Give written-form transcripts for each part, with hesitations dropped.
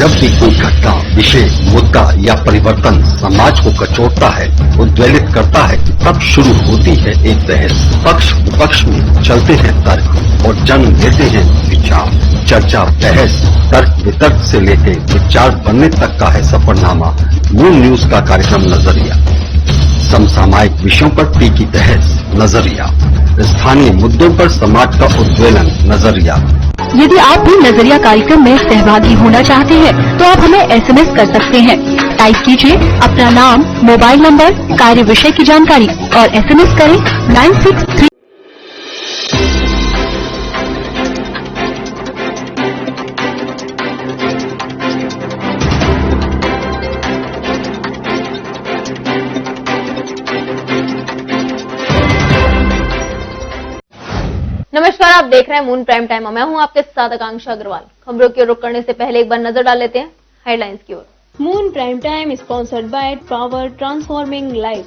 जब भी कोई घटना, विषय, मुद्दा या परिवर्तन समाज को कचोटता है, उद्वेलित करता है, तब शुरू होती है एक बहस। पक्ष विपक्ष में चलते हैं तर्क और जन्म लेते हैं विचार। चर्चा, बहस, तर्क वितर्क से लेकर विचार बनने तक का है सफरनामा मून न्यूज का कार्यक्रम नजरिया। समसामयिक विषयों पर तीखी बहस, नजरिया। स्थानीय मुद्दों पर समाज का उद्वेलन, नजरिया। यदि आप भी नजरिया कार्यक्रम में सहभागी होना चाहते हैं तो आप हमें एसएमएस कर सकते हैं। टाइप कीजिए अपना नाम, मोबाइल नंबर, कार्य विषय की जानकारी और एसएमएस करें 963। नमस्कार, आप देख रहे हैं मून प्राइम टाइम। मैं हूं आपके साथ आकांक्षा अग्रवाल। खबरों की ओर रुख करने से पहले एक बार नजर डाल लेते हैं हेडलाइंस की ओर। Moon Prime Time sponsored by Power transforming life,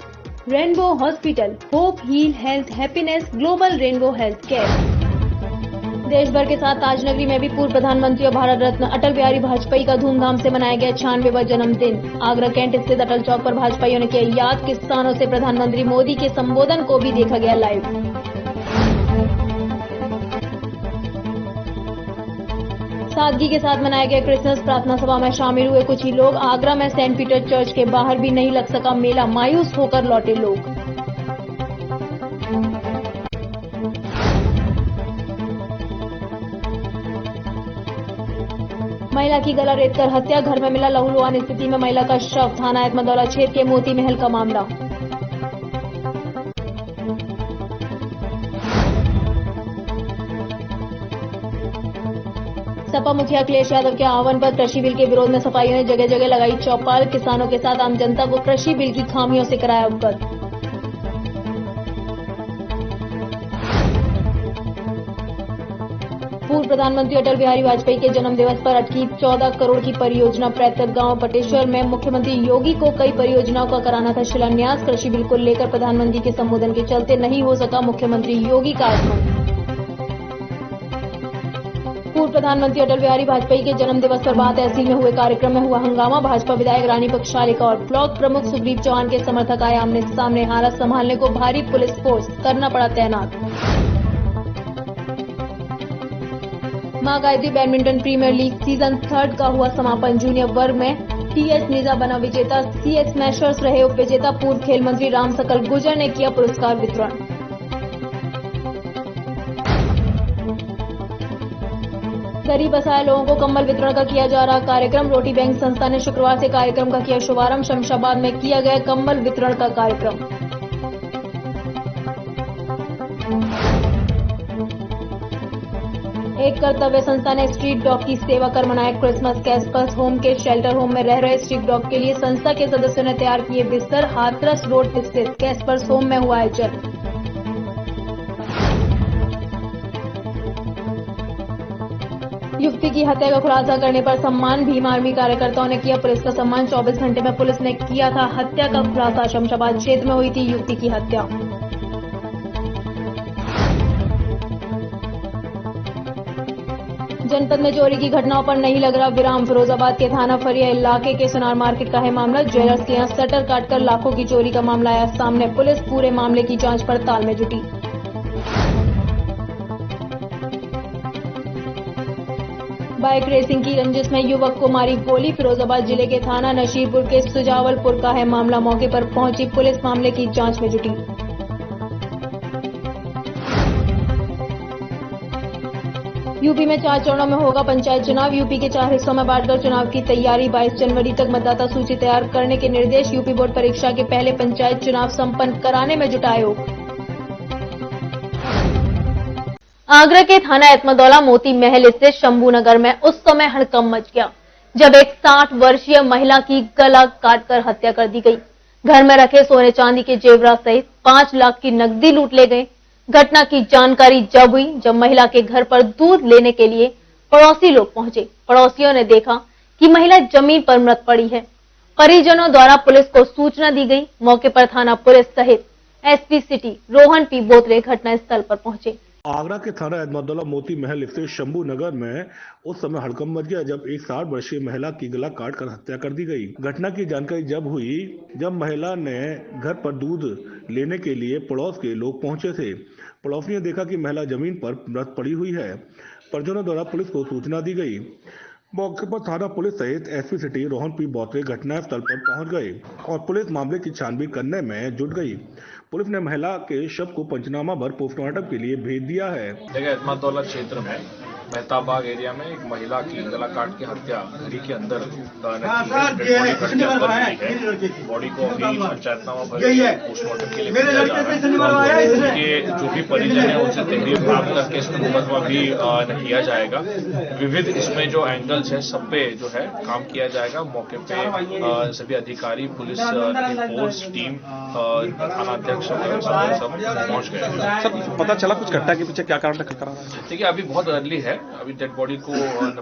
Rainbow Hospital, hope heal health happiness, Global Rainbow Health Care. देश भर के साथ ताजनगरी में भी पूर्व प्रधानमंत्री और भारत रत्न अटल बिहारी वाजपेयी का धूमधाम से मनाया गया 96वां जन्मदिन। आगरा कैंट स्थित अटल चौक पर भाजपाइयों ने किया याद। किसानों से प्रधानमंत्री मोदी के संबोधन को भी देखा गया लाइव। सादगी के साथ मनाया गया क्रिसमस। प्रार्थना सभा में शामिल हुए कुछ ही लोग। आगरा में सेंट पीटर चर्च के बाहर भी नहीं लग सका मेला, मायूस होकर लौटे लोग। महिला की गला रेतकर हत्या, घर में मिला लहूलुहान स्थिति में महिला का शव। थाना एतमादौला क्षेत्र के मोती महल का मामला। सपा मुखिया अखिलेश यादव के आह्वान पर कृषि बिल के विरोध में सपाइयों ने जगह जगह लगाई चौपाल। किसानों के साथ आम जनता को कृषि बिल की खामियों से कराया अवगत। पूर्व प्रधानमंत्री अटल बिहारी वाजपेयी के जन्म दिवस पर अटकी 14 करोड़ की परियोजना। पैतृक गांव पटेश्वर में मुख्यमंत्री योगी को कई परियोजनाओं का कराना था शिलान्यास। कृषि बिल को लेकर प्रधानमंत्री के संबोधन के चलते नहीं हो सका मुख्यमंत्री योगी का आगमन। पूर्व प्रधानमंत्री अटल बिहारी वाजपेयी के जन्म दिवस पर बात तहसील में हुए कार्यक्रम में हुआ हंगामा। भाजपा विधायक रानी पक्षालिका और ब्लॉक प्रमुख सुग्रीव चौहान के समर्थक आए आमने सामने। हालात संभालने को भारी पुलिस फोर्स करना पड़ा तैनात। Maa Gayatri badminton premier league season 3 का हुआ समापन। जूनियर वर्ग में टीएस निजा बना विजेता, सीएस स्मैशर्स रहे उप विजेता। पूर्व खेल मंत्री राम सकल गुर्जर ने किया पुरस्कार वितरण। गरीब असहाय लोगों को कंबल वितरण का किया जा रहा कार्यक्रम। रोटी बैंक संस्था ने शुक्रवार से कार्यक्रम का किया शुभारंभ। शमशाबाद में किया गया कंबल वितरण का कार्यक्रम। एक कर्तव्य संस्था ने स्ट्रीट डॉग की सेवा कर मनाया क्रिसमस। कैस्पर्स होम के शेल्टर होम में रह रहे स्ट्रीट डॉग के लिए संस्था के सदस्यों ने तैयार किए बिस्तर। हाथरस रोड स्थित कैस्पर्स होम में हुआ आयोजन। युवती की हत्या का खुलासा करने पर सम्मान। भीम आर्मी कार्यकर्ताओं ने किया पुलिस का सम्मान। 24 घंटे में पुलिस ने किया था हत्या का खुलासा। शमशाबाद क्षेत्र में हुई थी युवती की हत्या। जनपद में चोरी की घटनाओं पर नहीं लग रहा विराम। फिरोजाबाद के थाना फरिया इलाके के सुनार मार्केट का है मामला। ज्वेलर्स के यहां शटर काटकर लाखों की चोरी का मामला आया सामने। पुलिस पूरे मामले की जांच पड़ताल में जुटी। बाइक रेसिंग की रंजिश में युवक को मारी गोली। फिरोजाबाद जिले के थाना नशीरपुर के सुजावलपुर का है मामला। मौके पर पहुंची पुलिस मामले की जांच में जुटी। यूपी में 4 चरणों में होगा पंचायत चुनाव। यूपी के 4 हिस्सों में बांटकर चुनाव की तैयारी। 22 जनवरी तक मतदाता सूची तैयार करने के निर्देश। यूपी बोर्ड परीक्षा के पहले पंचायत चुनाव संपन्न कराने में जुटा आयोग। आगरा के थाना एतमादौला मोती महल स्थित शंभू नगर में उस समय हड़कंप मच गया जब एक 60 वर्षीय महिला की गला काटकर हत्या कर दी गई। घर में रखे सोने चांदी के जेवरात सहित 5 लाख की नकदी लूट ले गए। घटना की जानकारी जब हुई जब महिला के घर पर दूध लेने के लिए पड़ोसी लोग पहुंचे। पड़ोसियों ने देखा कि महिला जमीन पर मृत पड़ी है। परिजनों द्वारा पुलिस को सूचना दी गई। मौके पर थाना पुलिस सहित एसपी सिटी रोहन पी बोतरे घटनास्थल पर पहुंचे। आगरा के थाना अहमदुल्ला मोती महल स्थित शंभू नगर में उस समय हड़कंप मच गया जब एक 60 वर्षीय महिला की गला काटकर हत्या कर दी गई। घटना की जानकारी जब हुई जब महिला ने घर पर दूध लेने के लिए पड़ोस के लोग पहुंचे थे। पड़ोसियों ने देखा कि महिला जमीन पर मृत पड़ी हुई है। परिजनों द्वारा पुलिस को सूचना दी गई। मौके पर थाना पुलिस सहित SP city Rohan P Botre घटनास्थल पर पहुंच गए और पुलिस मामले की छानबीन करने में जुट गई। पुलिस ने महिला के शव को पंचनामा भर पोस्टमार्टम के लिए भेज दिया है। जगह अहमदुल्ला क्षेत्र में मेहताबाग एरिया में एक महिला की गला काट के हत्या घरी के अंदर बॉडी को अभी पंचायतनामा भर पोस्टमार्टम के लिए भेजा जा रहा है। उनके जो भी परिजन है उनसे तहरीर प्राप्त करके इसमें मुकदमा भी किया जाएगा। विविध इसमें जो एंगल्स है सब पे जो है काम किया जाएगा। मौके पे सभी अधिकारी, पुलिस फोर्स टीम, थानाध्यक्ष सब पहुंच गए। सर पता चला कुछ घटना के पीछे क्या कारण रहा है? देखिए अभी बहुत अर्ली है, अभी डेड बॉडी को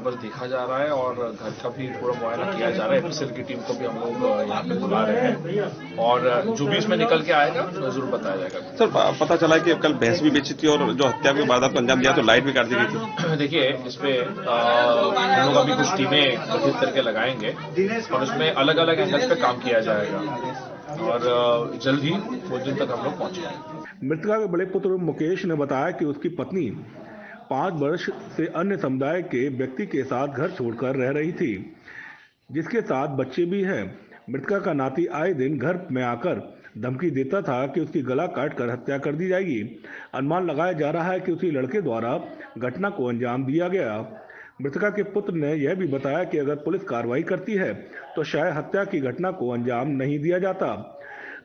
बस देखा जा रहा है और घर का भी पूरा मुआयना किया जा रहा है। एफएसएल की टीम को भी हम लोग यहाँ पे बुला रहे हैं और जो भी इसमें निकल के आएगा जरूर बताया जाएगा। सर पता चला कि कल भैंस भी बेची थी और जो हत्या के वारदात को अंजाम दिया तो लाइट भी काट दी गई थी। देखिए इसपे हम लोग अभी कुछ टीमें गठित करके लगाएंगे और उसमें अलग अलग एंगल्स पे काम किया जाएगा और जल्द ही वो दिन तक हम लोग पहुंच जाएंगे। मृतका के बड़े पुत्र मुकेश ने बताया कि उसकी पत्नी 5 वर्ष से अन्य समुदाय के व्यक्ति के साथ घर छोड़कर रह रही थी, जिसके साथ बच्चे भी हैं। मृतका का नाती आए दिन घर में आकर धमकी देता था कि उसकी गला काटकर हत्या कर दी जाएगी। अनुमान लगाया जा रहा है कि उसी लड़के द्वारा घटना को अंजाम दिया गया। मृतका के पुत्र ने यह भी बताया कि अगर पुलिस कार्रवाई करती है तो शायद हत्या की घटना को अंजाम नहीं दिया जाता।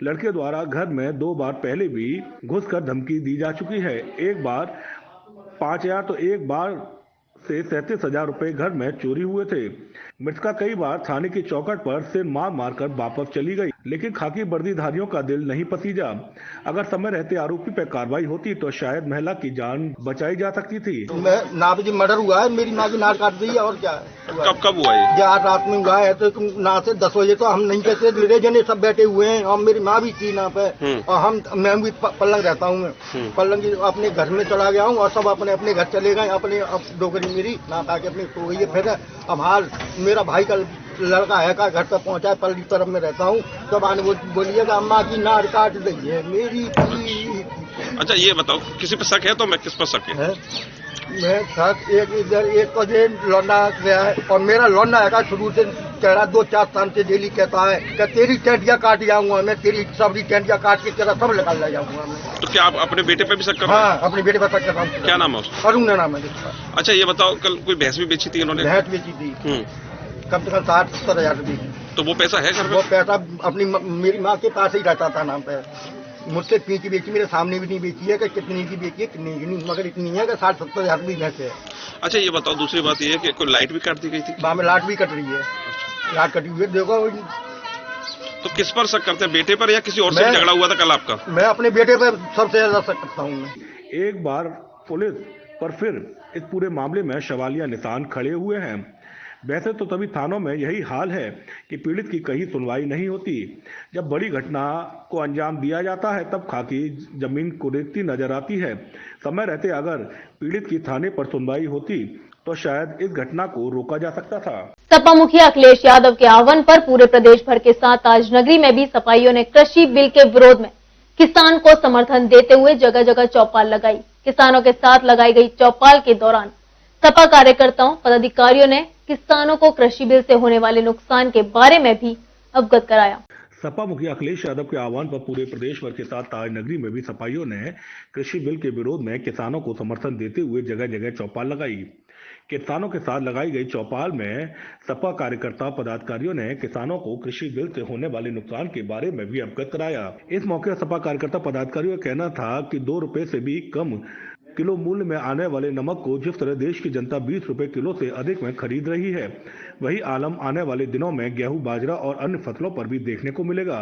लड़के द्वारा घर में 2 बार पहले भी घुसकर धमकी दी जा चुकी है। एक बार 5,000 तो एक बार से 37,000 रुपए घर में चोरी हुए थे। मृतका कई बार थाने की चौखट पर सिर मार कर वापस चली गई, लेकिन खाकी वर्दीधारियों का दिल नहीं पसीजा। अगर समय रहते आरोपी पर कार्रवाई होती तो शायद महिला की जान बचाई जा सकती थी। नाभ जी मर्डर हुआ है, मेरी माँ की नाक काट दी है और क्या है। कब हुआ ये? आज रात में हुआ है। तो ना से 10 बजे तो हम नहीं कहते, मेरे जने सब बैठे हुए हैं और मेरी माँ भी थी ना पे और मैं भी पलंग रहता हूँ। पलंग अपने घर में चला गया हूँ और सब अपने अपने घर चले गए। अपने डोकरी मेरी ना आके अपनी सो गई है। फिर अब हाल मेरा भाई का लड़का है का घर पर पहुंचा है, पल्ली तरफ में रहता हूँ। तब आने बोलिएगा अम्मा की नार काट दी है मेरी। अच्छा ये बताओ किसी पर शक है तो मैं किस पर शक है? मैं शक एक इधर एक तो ये लौंडा गया है और मेरा लौंडा है शुरू से कह रहा 2-4 साल से डेली कहता है कि तेरी टेंटिया काट जाऊंगा मैं, तेरी सबरी टेंटिया काट के तेरा सब निकाल ले जाऊंगा मैं। तो क्या आप अपने बेटे पे भी शक कर रहे हैं? हाँ अपने बेटे पर शक कर रहा हूँ। क्या नाम है उसका? अरुण नाम है। अच्छा ये बताओ कल कोई भैंस भी बेची थी इन्होंने? भैंस बेची थी कम से कम 60-70 हजार रुपये की। तो वो पैसा है घर में? वो पैसा अपनी मेरी माँ के पास ही रहता था नाम पे। मुझसे पीछे बेची, मेरे सामने भी नहीं बेची है कि कितनी की बेची है कितनी की नहीं, मगर इतनी है कि 60-70 हजार रुपये भैंस है। अच्छा ये बताओ दूसरी बात ये है कि कोई लाइट भी काट दी गई थी? वहाँ में लाइट भी कट रही है। लाइट कटी हुई है देखो। तो किस पर शक करते हैं, बेटे पर या किसी और से झगड़ा हुआ था कल आपका? मैं अपने बेटे पर सबसे ज्यादा शक करता हूँ। एक बार पुलिस पर फिर इस पूरे मामले में सवालिया निशान खड़े हुए हैं। वैसे तो तभी थानों में यही हाल है कि पीड़ित की कहीं सुनवाई नहीं होती। जब बड़ी घटना को अंजाम दिया जाता है तब खाकी जमीन कुरेदती नजर आती है। समय रहते अगर पीड़ित की थाने पर सुनवाई होती तो शायद इस घटना को रोका जा सकता था। सपा मुखिया अखिलेश यादव के आह्वान पर पूरे प्रदेश भर के साथ आज नगरी में भी सपाइयों ने कृषि बिल के विरोध में किसान को समर्थन देते हुए जगह जगह चौपाल लगाई। किसानों के साथ लगाई गई चौपाल के दौरान सपा कार्यकर्ताओं पदाधिकारियों ने किसानों को कृषि बिल से होने वाले नुकसान के बारे में भी अवगत कराया। सपा मुखिया अखिलेश यादव के आह्वान पर पूरे प्रदेश भर के साथ ताज नगरी में भी सपाइयों ने कृषि बिल के विरोध में किसानों को समर्थन देते हुए जगह जगह चौपाल लगाई। किसानों के साथ लगाई गई चौपाल में सपा कार्यकर्ता पदाधिकारियों ने किसानों को कृषि बिल से होने वाले नुकसान के बारे में भी अवगत कराया। इस मौके सपा कार्यकर्ता पदाधिकारियों का कहना था कि 2 रुपए से भी कम किलो मूल्य में आने वाले नमक को जिस तरह देश की जनता 20 रुपए किलो से अधिक में खरीद रही है, वही आलम आने वाले दिनों में गेहूं, बाजरा और अन्य फसलों पर भी देखने को मिलेगा।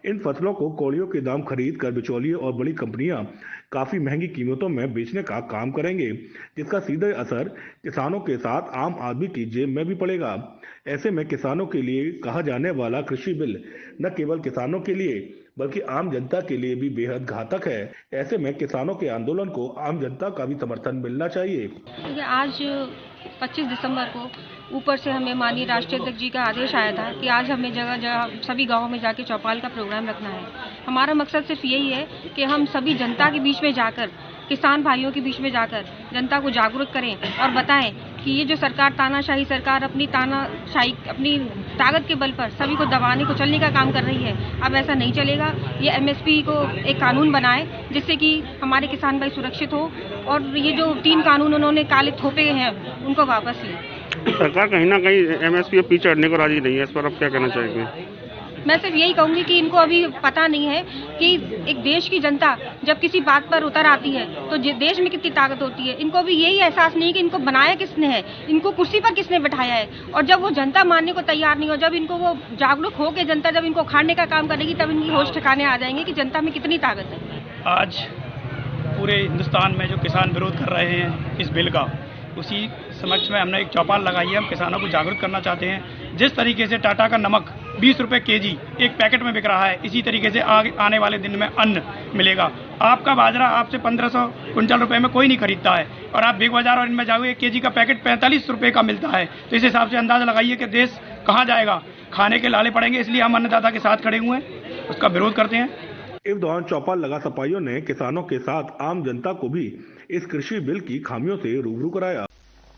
इन फसलों को कौड़ियों के दाम खरीद कर बिचौलिए और बड़ी कंपनियां काफी महंगी कीमतों में बेचने का काम करेंगे, जिसका सीधा असर किसानों के साथ आम आदमी की जेब में भी पड़ेगा। ऐसे में किसानों के लिए कहा जाने वाला कृषि बिल न केवल किसानों के लिए बल्कि आम जनता के लिए भी बेहद घातक है। ऐसे में किसानों के आंदोलन को आम जनता का भी समर्थन मिलना चाहिए। क्योंकि आज 25 दिसंबर को ऊपर से हमें माननीय राष्ट्रीय अध्यक्ष जी का आदेश आया था कि आज हमें जगह जगह सभी गांवों में जाके चौपाल का प्रोग्राम रखना है। हमारा मकसद सिर्फ यही है कि हम सभी जनता के बीच में जाकर, किसान भाइयों के बीच में जाकर जनता को जागरूक करें और बताएं कि ये जो सरकार तानाशाही सरकार अपनी अपनी ताकत के बल पर सभी को दबाने को चलने का काम कर रही है। अब ऐसा नहीं चलेगा। ये एमएसपी को एक कानून बनाए जिससे कि हमारे किसान भाई सुरक्षित हो और ये जो 3 कानून उन्होंने काले थोपे हैं उनको वापस लें। सरकार कहीं ना कहीं एमएसपी पे चढ़ने को राजी नहीं है, इस पर आप क्या कहना चाहेंगे? मैं सिर्फ यही कहूंगी कि इनको अभी पता नहीं है कि एक देश की जनता जब किसी बात पर उतर आती है तो देश में कितनी ताकत होती है। इनको भी यही एहसास नहीं कि इनको बनाया किसने है, इनको कुर्सी पर किसने बिठाया है। और जब वो जनता मानने को तैयार नहीं हो, जब इनको वो जागरूक हो के जनता जब इनको उखाड़ने का काम करेगी, तब इनकी होश ठिकाने आ जाएंगे कि जनता में कितनी ताकत है। आज पूरे हिंदुस्तान में जो किसान विरोध कर रहे हैं इस बिल का, उसी समक्ष में हमने एक चौपाल लगाई है। हम किसानों को जागरूक करना चाहते हैं। जिस तरीके से टाटा का नमक 20 रुपए केजी एक पैकेट में बिक रहा है, इसी तरीके से आने वाले दिन में अन्न मिलेगा। आपका बाजरा आपसे 1500 क्विंटल रुपए में कोई नहीं खरीदता है और आप बिग बाजार और इनमें जाओगे 1 केजी का पैकेट 45 रुपए का मिलता है। तो इस हिसाब से अंदाजा लगाइए कि देश कहाँ जाएगा। खाने के लाले पड़ेंगे, इसलिए हम अन्नदाता के साथ खड़े हुए हैं, उसका विरोध करते हैं। इस दौरान चौपाल लगा सपाइयों ने किसानों के साथ आम जनता को भी इस कृषि बिल की खामियों से रूबरू कराया।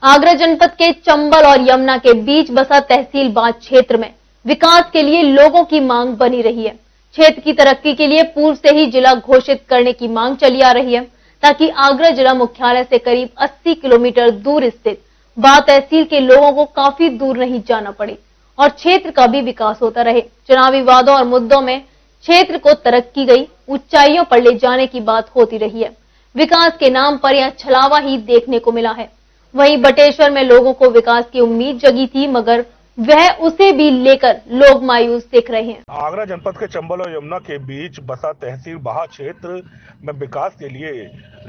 आगरा जनपद के चंबल और यमुना के बीच बसा तहसील बांध क्षेत्र में विकास के लिए लोगों की मांग बनी रही है। क्षेत्र की तरक्की के लिए पूर्व से ही जिला घोषित करने की मांग चली आ रही है ताकि आगरा जिला मुख्यालय से करीब 80 किलोमीटर दूर स्थित बा तहसील के लोगों को काफी दूर नहीं जाना पड़े और क्षेत्र का भी विकास होता रहे। चुनावी वादों और मुद्दों में क्षेत्र को तरक्की गई ऊंचाइयों पर ले जाने की बात होती रही है। विकास के नाम पर यहां छलावा ही देखने को मिला है। वहीं बटेश्वर में लोगों को विकास की उम्मीद जगी थी, मगर वह उसे भी लेकर लोग मायूस दिख रहे हैं। आगरा जनपद के चंबल और यमुना के बीच बसा तहसील बाहा क्षेत्र में विकास के लिए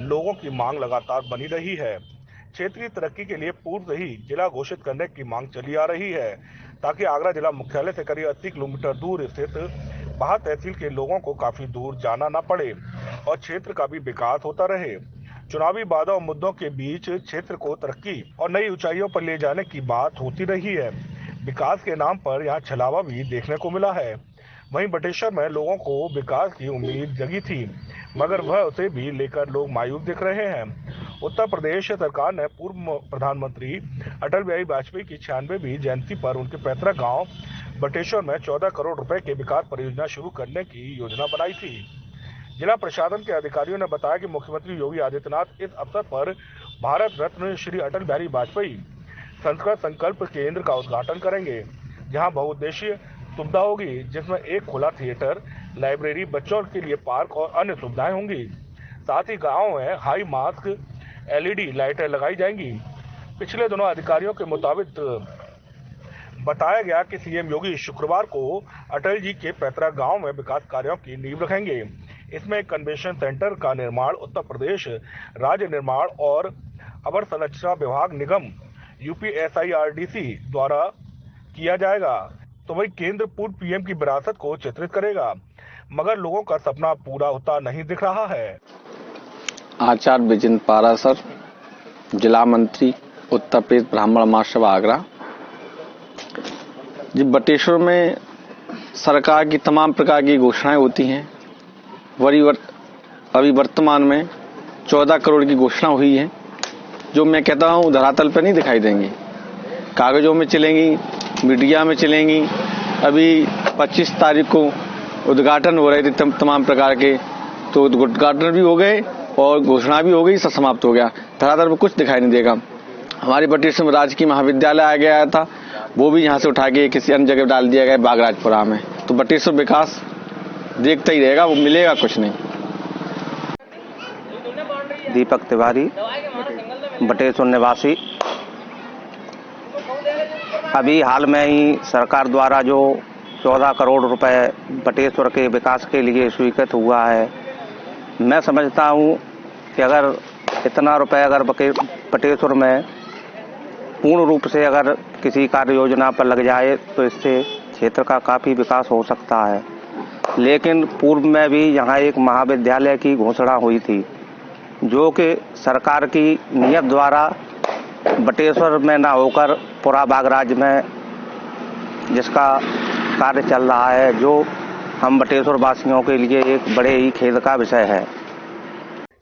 लोगों की मांग लगातार बनी रही है। क्षेत्र की तरक्की के लिए पूर्व से ही जिला घोषित करने की मांग चली आ रही है ताकि आगरा जिला मुख्यालय से करीब 80 किलोमीटर दूर स्थित बाहा तहसील के लोगों को काफी दूर जाना न पड़े और क्षेत्र का भी विकास होता रहे। चुनावी वादों और मुद्दों के बीच क्षेत्र को तरक्की और नई ऊंचाइयों पर ले जाने की बात होती रही है। विकास के नाम पर यहां छलावा भी देखने को मिला है। वहीं बटेश्वर में लोगों को विकास की उम्मीद जगी थी, मगर वह उसे भी लेकर लोग मायूस दिख रहे हैं। उत्तर प्रदेश सरकार ने पूर्व प्रधानमंत्री अटल बिहारी वाजपेयी की 96वीं जयंती पर उनके पैतृक गांव बटेश्वर में 14 करोड़ रुपए के विकास परियोजना शुरू करने की योजना बनाई थी। जिला प्रशासन के अधिकारियों ने बताया कि मुख्यमंत्री योगी आदित्यनाथ इस अवसर पर भारत रत्न श्री अटल बिहारी वाजपेयी संस्कृत संकल्प केंद्र का उद्घाटन करेंगे, जहां बहुउद्देशीय सुविधा होगी, जिसमें एक खुला थिएटर, लाइब्रेरी, बच्चों के लिए पार्क और अन्य सुविधाएं होंगी। साथ ही गाँव में हाई मास्क LED लाइटें लगाई जाएंगी। पिछले दिनों अधिकारियों के मुताबिक बताया गया कि सीएम योगी शुक्रवार को अटल जी के पैतृक गांव में विकास कार्यों की नींव रखेंगे। इसमें एक कन्वेंशन सेंटर का निर्माण उत्तर प्रदेश राज्य निर्माण और अवसंरचना विभाग निगम UPSIRDC द्वारा किया जाएगा। तो वही केंद्र पूर्व PM की विरासत को चित्रित करेगा, मगर लोगों का सपना पूरा होता नहीं दिख रहा है। आचार्य विजिन पारासर, जिला मंत्री उत्तर प्रदेश ब्राह्मण महासभा आगरा। जी, बटेश्वर में सरकार की तमाम प्रकार की घोषणाएं होती हैं। अभी वर्तमान में 14 करोड़ की घोषणा हुई है, जो मैं कहता हूं धरातल पर नहीं दिखाई देंगी। कागजों में चलेंगी, मीडिया में चलेंगी। अभी 25 तारीख को उद्घाटन हो रहे थे तमाम प्रकार के, तो उद्घाटन भी हो गए और घोषणा भी हो गई, सब समाप्त हो गया। धरातल पर कुछ दिखाई नहीं देगा। हमारे बटेश्वर में राजकीय महाविद्यालय आ गया था, वो भी यहाँ से उठा के किसी अन्य जगह डाल दिया गया बागराजपुरा में। तो बटेश्वर विकास देखता ही रहेगा, वो मिलेगा कुछ नहीं। दीपक तिवारी, बटेश्वर निवासी। अभी हाल में ही सरकार द्वारा जो 14 करोड़ रुपए बटेश्वर के विकास के लिए स्वीकृत हुआ है, मैं समझता हूँ कि अगर इतना रुपए अगर बटेश्वर में पूर्ण रूप से अगर किसी कार्य योजना पर लग जाए तो इससे क्षेत्र का काफी विकास हो सकता है। लेकिन पूर्व में भी यहाँ एक महाविद्यालय की घोषणा हुई थी, जो कि सरकार की नियत द्वारा बटेश्वर में न होकर पूरा बागराज में जिसका कार्य चल रहा है, जो हम बटेश्वर वासियों के लिए एक बड़े ही खेद का विषय है।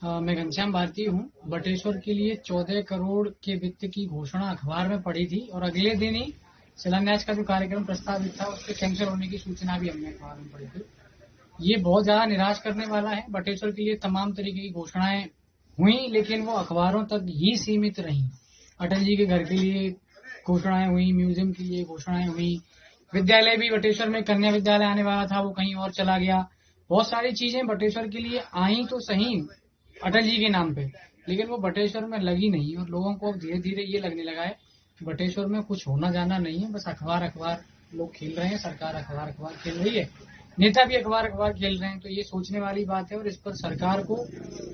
मैं घनश्याम भारती हूँ। बटेश्वर के लिए 14 करोड़ के वित्त की घोषणा अखबार में पड़ी थी और अगले दिन ही शिलान्यास का जो कार्यक्रम प्रस्तावित था उसके कैंसिल होने की सूचना भी हमने अखबार में पढ़ी थी। ये बहुत ज्यादा निराश करने वाला है। बटेश्वर के लिए तमाम तरीके की घोषणाएं हुई, लेकिन वो अखबारों तक ही सीमित रहीं। अटल जी के घर के लिए घोषणाएं हुई, म्यूजियम के लिए घोषणाएं हुई, विद्यालय भी बटेश्वर में कन्या विद्यालय आने वाला था, वो कहीं और चला गया। बहुत सारी चीजें बटेश्वर के लिए आई तो सही अटल जी के नाम पे, लेकिन वो बटेश्वर में लगी नहीं और लोगों को धीरे धीरे ये लगने लगा है बटेश्वर में कुछ होना जाना नहीं है, बस अखबार लोग खेल रहे हैं, सरकार अखबार खेल रही है, नेता भी अखबार खेल रहे हैं। तो ये सोचने वाली बात है और इस पर सरकार को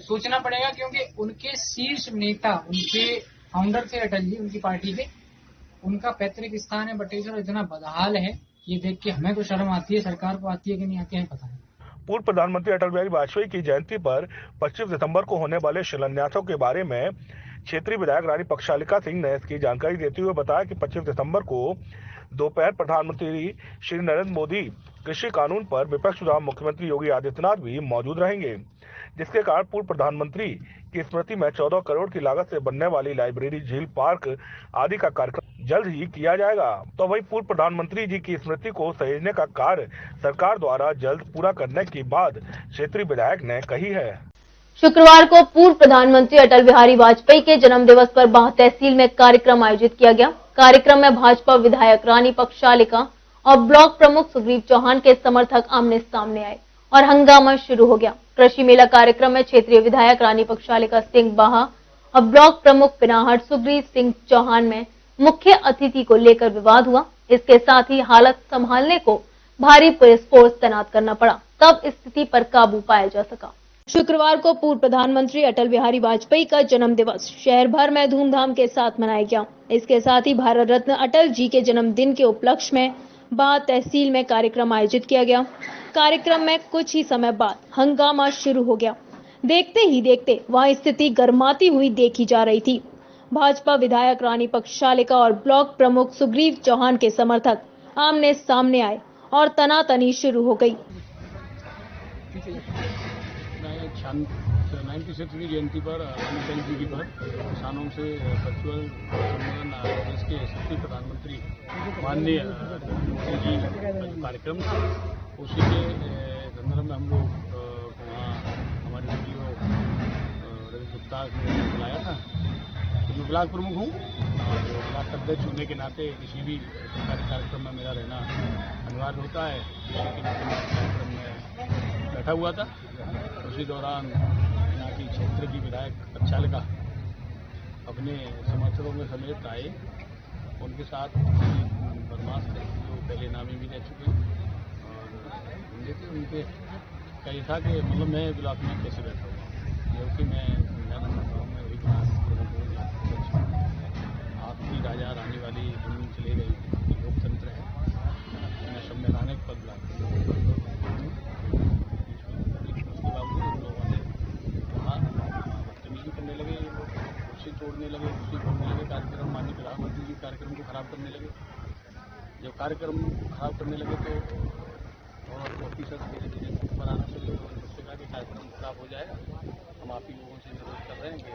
सोचना पड़ेगा, क्योंकि उनके शीर्ष नेता, उनके फाउंडर थे अटल जी, उनकी पार्टी के, उनका पैतृक स्थान है बटेश्वर, इतना बदहाल है, ये देख के हमें तो शर्म आती है। सरकार को आती है कि नहीं आती है पता नहीं। पूर्व प्रधानमंत्री अटल बिहारी वाजपेयी की जयंती पर 25 दिसंबर को होने वाले शिलान्यासों के बारे में क्षेत्रीय विधायक रानी पक्षालिका सिंह ने इसकी जानकारी देते हुए बताया कि 25 दिसंबर को दोपहर प्रधानमंत्री श्री नरेंद्र मोदी कृषि कानून पर विपक्ष विधायक मुख्यमंत्री योगी आदित्यनाथ भी मौजूद रहेंगे, जिसके कारण पूर्व प्रधानमंत्री की स्मृति में 14 करोड़ की लागत से बनने वाली लाइब्रेरी, झील, पार्क आदि का कार्यक्रम जल्द ही किया जाएगा। तो वही पूर्व प्रधानमंत्री जी की स्मृति को सहेजने का कार्य सरकार द्वारा जल्द पूरा करने की बात क्षेत्रीय विधायक ने कही है। शुक्रवार को पूर्व प्रधानमंत्री अटल बिहारी वाजपेयी के जन्म दिवस पर बाह तहसील में कार्यक्रम आयोजित किया गया। कार्यक्रम में भाजपा विधायक रानी पक्षालिका और ब्लॉक प्रमुख सुग्रीव चौहान के समर्थक आमने सामने आए और हंगामा शुरू हो गया। कृषि मेला कार्यक्रम में क्षेत्रीय विधायक रानी पक्षालिका सिंह बाहा और ब्लॉक प्रमुख पिनाहट सुग्रीव सिंह चौहान में मुख्य अतिथि को लेकर विवाद हुआ। इसके साथ ही हालत संभालने को भारी पुलिस फोर्स तैनात करना पड़ा, तब स्थिति पर काबू पाया जा सका। शुक्रवार को पूर्व प्रधानमंत्री अटल बिहारी वाजपेयी का जन्म दिवस शहर भर में धूमधाम के साथ मनाया गया। इसके साथ ही भारत रत्न अटल जी के जन्मदिन के उपलक्ष्य में बाह तहसील में कार्यक्रम आयोजित किया गया। कार्यक्रम में कुछ ही समय बाद हंगामा शुरू हो गया। देखते ही देखते वहां स्थिति गर्माती हुई देखी जा रही थी। भाजपा विधायक रानी पक्षालिका और ब्लॉक प्रमुख सुग्रीव चौहान के समर्थक आमने सामने आए और तनातनी शुरू हो गई। 96वीं जयंती पर अटल जी की पर किसानों से वर्चुअल सम्मेलन देश के यशस्वी प्रधानमंत्री माननीय मोदी जी का कार्यक्रम था, उसी के संदर्भ में हम लोग वहाँ हमारे वीडियो रवि गुप्ता ने बुलाया था। तो मैं ब्लॉक प्रमुख हूँ और ब्लॉक अध्यक्ष होने के नाते किसी भी कार्यक्रम में मेरा रहना अनिवार्य होता है। उसी के नाते मैं कार्यक्रम में बैठा हुआ था। उसी दौरान यहाँ की क्षेत्र की विधायक पक्षालिका अपने समर्थकों के समेत आए, उनके साथ बदमाश थे जो पहले नामी भी रह चुके और उनके कही था कि मतलब मैं ब्लॉक में कैसे बैठा हुआ, जबकि मैं गाँव में वही आपकी राजा रानी वाली जमीन चले गई, लोकतंत्र है, मैं संवैधानिक पद करने लगे, कुर्सी तोड़ने लगे, कुर्सी तोड़ने लगे, कार्यक्रम माननीय प्रधानमंत्री जी कार्यक्रम को खराब करने लगे। जब कार्यक्रम खराब करने लगे तो और ऑफिसर धीरे धीरे बनाना शुरू हुआ। उससे कहा कि कार्यक्रम खराब हो जाएगा, हम आप ही लोगों से अनुरोध कर रहे हैं कि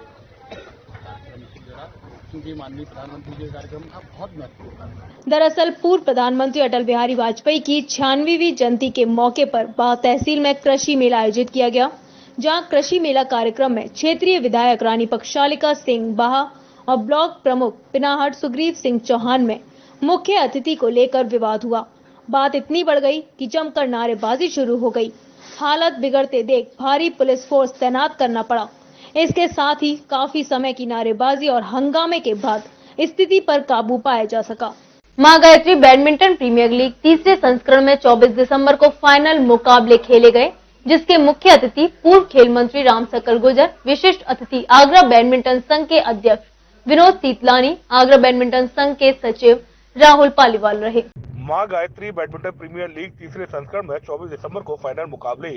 कार्यक्रम से जरा, क्योंकि माननीय प्रधानमंत्री जी का कार्यक्रम था बहुत महत्वपूर्ण कार्यक्रम। दरअसल पूर्व प्रधानमंत्री अटल बिहारी वाजपेयी की 96वीं जयंती के मौके पर बाह तहसील में कृषि मेला आयोजित किया गया, जहां कृषि मेला कार्यक्रम में क्षेत्रीय विधायक रानी पक्षालिका सिंह बाहा और ब्लॉक प्रमुख पिनाहट सुग्रीव सिंह चौहान में मुख्य अतिथि को लेकर विवाद हुआ। बात इतनी बढ़ गई कि जमकर नारेबाजी शुरू हो गई। हालत बिगड़ते देख भारी पुलिस फोर्स तैनात करना पड़ा। इसके साथ ही काफी समय की नारेबाजी और हंगामे के बाद स्थिति पर काबू पाया जा सका। मां गायत्री बैडमिंटन प्रीमियर लीग तीसरे संस्करण में 24 दिसंबर को फाइनल मुकाबले खेले गए, जिसके मुख्य अतिथि पूर्व खेल मंत्री राम सकल गुर्जर, विशिष्ट अतिथि आगरा बैडमिंटन संघ के अध्यक्ष विनोद सीतलानी, आगरा बैडमिंटन संघ के सचिव राहुल पालीवाल रहे। मां गायत्री बैडमिंटन प्रीमियर लीग तीसरे संस्करण में 24 दिसंबर को फाइनल मुकाबले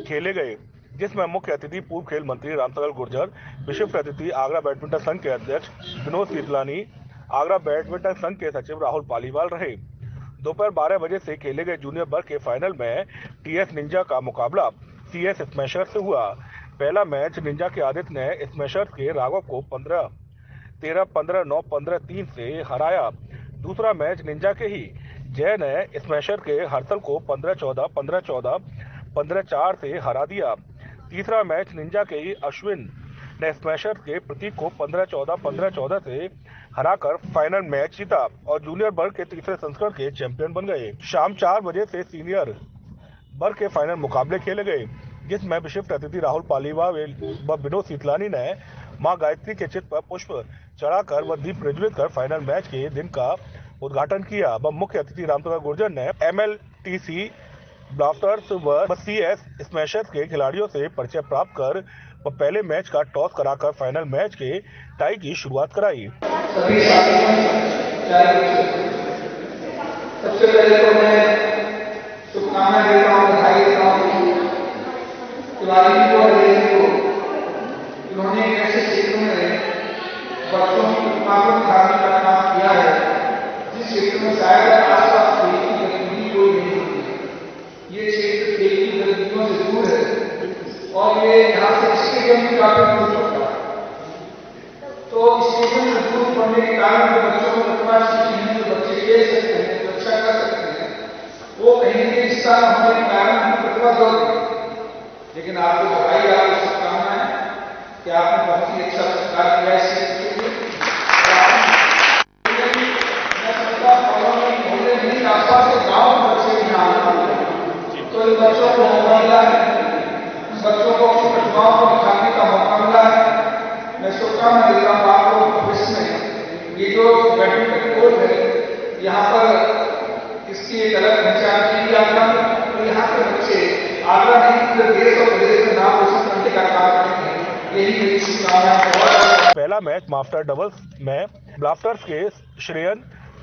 खेले गए, जिसमें मुख्य अतिथि पूर्व खेल मंत्री रामसगल गुर्जर, विशिष्ट अतिथि आगरा बैडमिंटन संघ के अध्यक्ष विनोद सीतलानी, आगरा बैडमिंटन संघ के सचिव राहुल पालीवाल रहे। दोपहर 12 बजे से खेले गए जूनियर वर्ग के फाइनल में टीएस निंजा का मुकाबला सीएस स्मैशर्स से हुआ। पहला मैच निंजा के आदित्य ने स्मैशर्स के राघव को 15-13, 15-9, 15-3 से हराया। दूसरा मैच निंजा के ही जय ने स्मैशर के हर्षल को 15-14, 15-14, 15-4 से हरा दिया। तीसरा मैच निंजा के ही अश्विन ने स्मैशर के प्रतीक को 15-14, 15-14 से हराकर फाइनल मैच जीता और जूनियर वर्ग के तीसरे संस्करण के चैंपियन बन गए। शाम 4 बजे से सीनियर वर्ग के फाइनल मुकाबले खेले गए, जिसमें विशिष्ट अतिथि राहुल पालीवाल व विनोद सीतलानी ने मां गायत्री के चित्र पर पुष्प चढ़ाकर व दीप प्रज्वलित कर फाइनल मैच के दिन का उद्घाटन किया। व मुख्य अतिथि रामसगल गुर्जर ने MLTC ब्लास्टर्स व CS स्मैशर्स के खिलाड़ियों से परिचय प्राप्त कर व पहले मैच का टॉस कराकर फाइनल मैच के टाई की शुरुआत कराई। सबसे पहले तो मैं शुभकामनाएं देता हूँ, बधाई देता हूँ तिवारी को और इन्होंने ऐसे क्षेत्र में बच्चों की प्रतिभा को निखारने का काम किया है जिस क्षेत्र में शायद आसपास खेल की गतिविधि कोई नहीं होती। ये क्षेत्र खेल की गतिविधियों से दूर है और ये यहाँ से स्टेडियम भी काफी दूर पड़ता है। तो स्टेडियम से दूर पड़ने के कारण जो बच्चों को प्रतिभा सीखी है, जो बच्चे खेल सकते हैं, जो अच्छा कर सकते हैं, वो कहीं न कहीं हिस्सा होने के कारण उनकी प्रतिभा दौड़ गई। लेकिन आपको बधाई, आपको शुभकामनाएं कि आपने बहुत ही अच्छा संस्कार किया इस क्षेत्र के लिए। मैं समझता मोहल्ले नहीं, आसपास के गाँव के बच्चे भी यहाँ तो इन बच्चों को मौका मिला है, बच्चों को अपनी प्रतिभाओं को दिखाने का मौका मिला है। मैं शुभकामनाएं देता हूँ आप लोग भविष्य में ये जो बैडमिंटन कोर्ट है यहाँ पर इसकी एक अलग पहचान की जाता है और यहाँ के बच्चे आगरा नहीं पूरे देश और प्रदेश में नाम रोशन करने का काम करेंगे, यही मेरी शुभकामना है। पहला मैच मास्टर डबल्स में ब्लास्टर्स के श्रेयन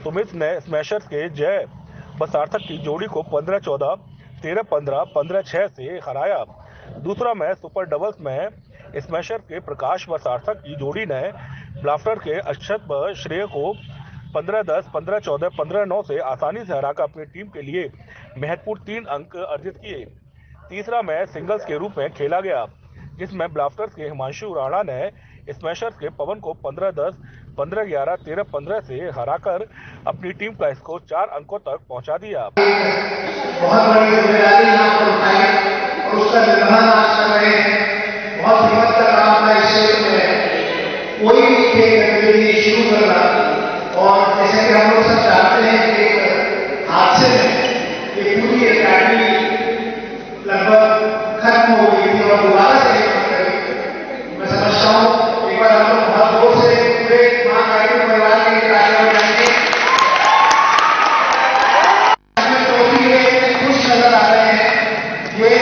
सुमित ने स्मैशर्स के जय व सार्थक की जोड़ी को 15-14, 13-15, 15-6 से हराया। दूसरा मैच सुपर डबल्स में स्मैशर के प्रकाश व सार्थक की जोड़ी ने ब्लास्टर के अक्षत व श्रेय को 15-10, 15-14, 15-9 से आसानी से हराकर अपनी टीम के लिए महत्वपूर्ण 3 अंक अर्जित किए। तीसरा मैच सिंगल्स के रूप में खेला गया, जिसमें ब्लास्टर्स के हिमांशु राणा ने स्मैशर्स के पवन को 15-10, 15-11, 13-15 से हराकर अपनी टीम का स्कोर 4 अंकों तक पहुंचा दिया। बहुत बड़ी जिम्मेदारी यहाँ पर उठाई और उसका निर्वहन आज कर रहे हैं। बहुत हिम्मत का काम था इस क्षेत्र में कोई भी खेल गतिविधि शुरू करना, और जैसे कि हम लोग सब जानते हैं कि एक हादसे में ये पूरी अकेडमी लगभग खत्म हो गई थी और दोबारा से मैं समझता हूँ एक बार हम लोग बहुत जोर से पूरे मां गायत्री परिवार के लिए तालियां बजाएंगे। खुश नजर आ रहे हैं, ये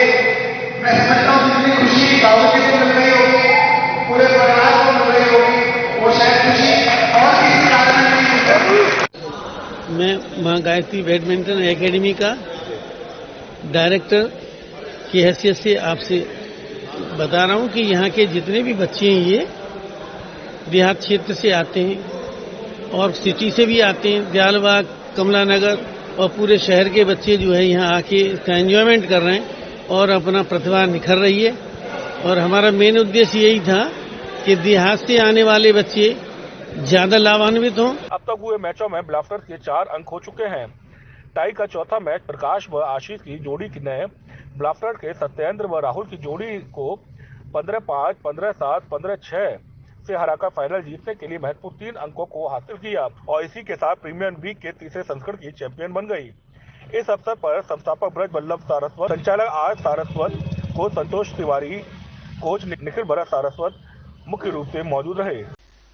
मैं समझता हूँ जितनी खुशी बाबूजी को मिल रही होगी, पूरे परिवार को मिल रही होगी, वो शायद खुशी और किसी कारण में नहीं मिल सकती। मैं मां गायत्री बैडमिंटन एकेडमी का डायरेक्टर की हैसियत से आपसे बता रहा हूं कि यहाँ के जितने भी बच्चे हैं ये देहात क्षेत्र से आते हैं और सिटी से भी आते हैं। दयालबाग, कमला नगर और पूरे शहर के बच्चे जो है यहाँ आके इसका एंजॉयमेंट कर रहे हैं और अपना प्रतिभा निखर रही है। और हमारा मेन उद्देश्य यही था कि देहात से आने वाले बच्चे ज्यादा लाभान्वित हों। अब तक हुए मैचों में ब्लास्टर्स के 4 अंक हो चुके हैं। टाई का चौथा मैच प्रकाश व आशीष की जोड़ी ने ब्लास्टर के सत्येंद्र व राहुल की जोड़ी को 15-5, 15-7, 15-6 से हराकर फाइनल जीतने के लिए महत्वपूर्ण 3 अंकों को हासिल किया और इसी के साथ प्रीमियर लीग के तीसरे संस्करण की चैंपियन बन गई। इस अवसर पर संस्थापक ब्रज वल्लभ सारस्वत, संचालक R Saraswat, coach Santosh Tiwari, coach Nikhil Bharat Saraswat मुख्य रूप से मौजूद रहे।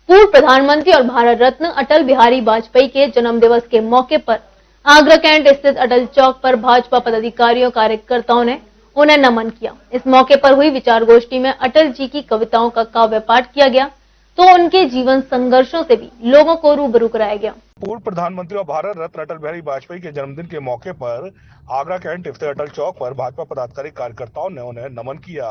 पूर्व प्रधानमंत्री और भारत रत्न अटल बिहारी वाजपेयी के जन्म दिवस के मौके पर आगरा कैंट स्थित अटल चौक पर भाजपा पदाधिकारियों कार्यकर्ताओं ने उन्हें नमन किया। इस मौके पर हुई विचार गोष्ठी में अटल जी की कविताओं का काव्य पाठ किया गया, तो उनके जीवन संघर्षों से भी लोगों को रूबरू कराया गया। पूर्व प्रधानमंत्री और भारत रत्न अटल बिहारी वाजपेयी के जन्मदिन के मौके पर आगरा कैंट स्थित अटल चौक पर भाजपा पदाधिकारी कार्यकर्ताओं ने उन्हें नमन किया।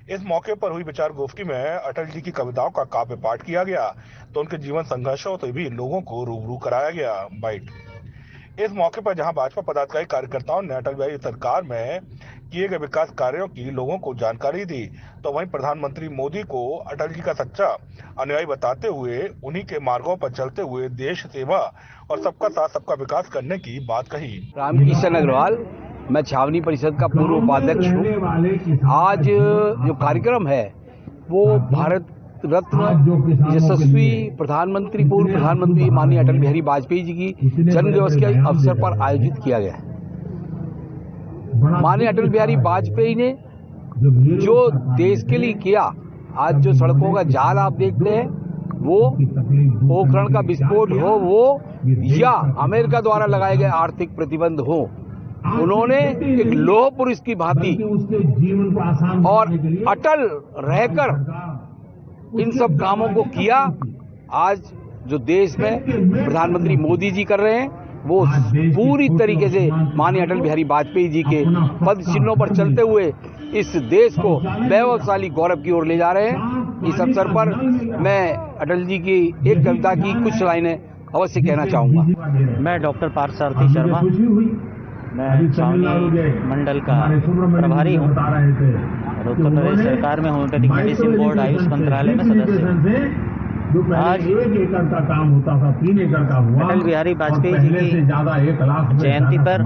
इस मौके पर हुई विचार गोष्ठी में अटल जी की कविताओं का काव्य पाठ किया गया तो उनके जीवन संघर्षों से भी लोगों को रूबरू कराया गया। बाइट। इस मौके पर जहां भाजपा पदाधिकारी कार्यकर्ताओं ने अटल बिहारी सरकार में किए गए विकास कार्यों की लोगों को जानकारी दी, तो वहीं प्रधानमंत्री मोदी को अटल जी का सच्चा अनुयायी बताते हुए उन्हीं के मार्गों पर चलते हुए देश सेवा और सबका साथ सबका विकास करने की बात कही। रामकिशन अग्रवाल, मैं छावनी परिषद का पूर्व उपाध्यक्ष हूँ। आज जो कार्यक्रम है वो भारत रत्न यशस्वी प्रधानमंत्री पूर्व प्रधानमंत्री माननीय अटल बिहारी वाजपेयी जी की जन्म दिवस के अवसर पर आयोजित किया गया है। माननीय अटल बिहारी वाजपेयी ने जो देश के लिए किया, आज जो सड़कों का जाल आप देखते हैं, वो पोखरण का विस्फोट हो वो या अमेरिका द्वारा लगाए गए आर्थिक प्रतिबंध हो, उन्होंने एक लौह पुरुष की भांति और अटल रहकर इन सब कामों को किया। आज जो देश में प्रधानमंत्री मोदी जी कर रहे हैं वो पूरी तरीके से माननीय अटल बिहारी वाजपेयी जी के पद चिन्हों पर चलते हुए इस देश को वैभवशाली गौरव की ओर ले जा रहे हैं। इस अवसर पर मैं अटल जी की एक कविता की कुछ लाइनें अवश्य कहना चाहूंगा। मैं डॉक्टर पार्थसारथी शर्मा, मैं छावनी मंडल का प्रभारी हूँ और उत्तर प्रदेश सरकार में होम्योपैथिक मेडिसिन बोर्ड आयुष मंत्रालय में सदस्य हूँ। आज अटल बिहारी वाजपेयी जी की जयंती पर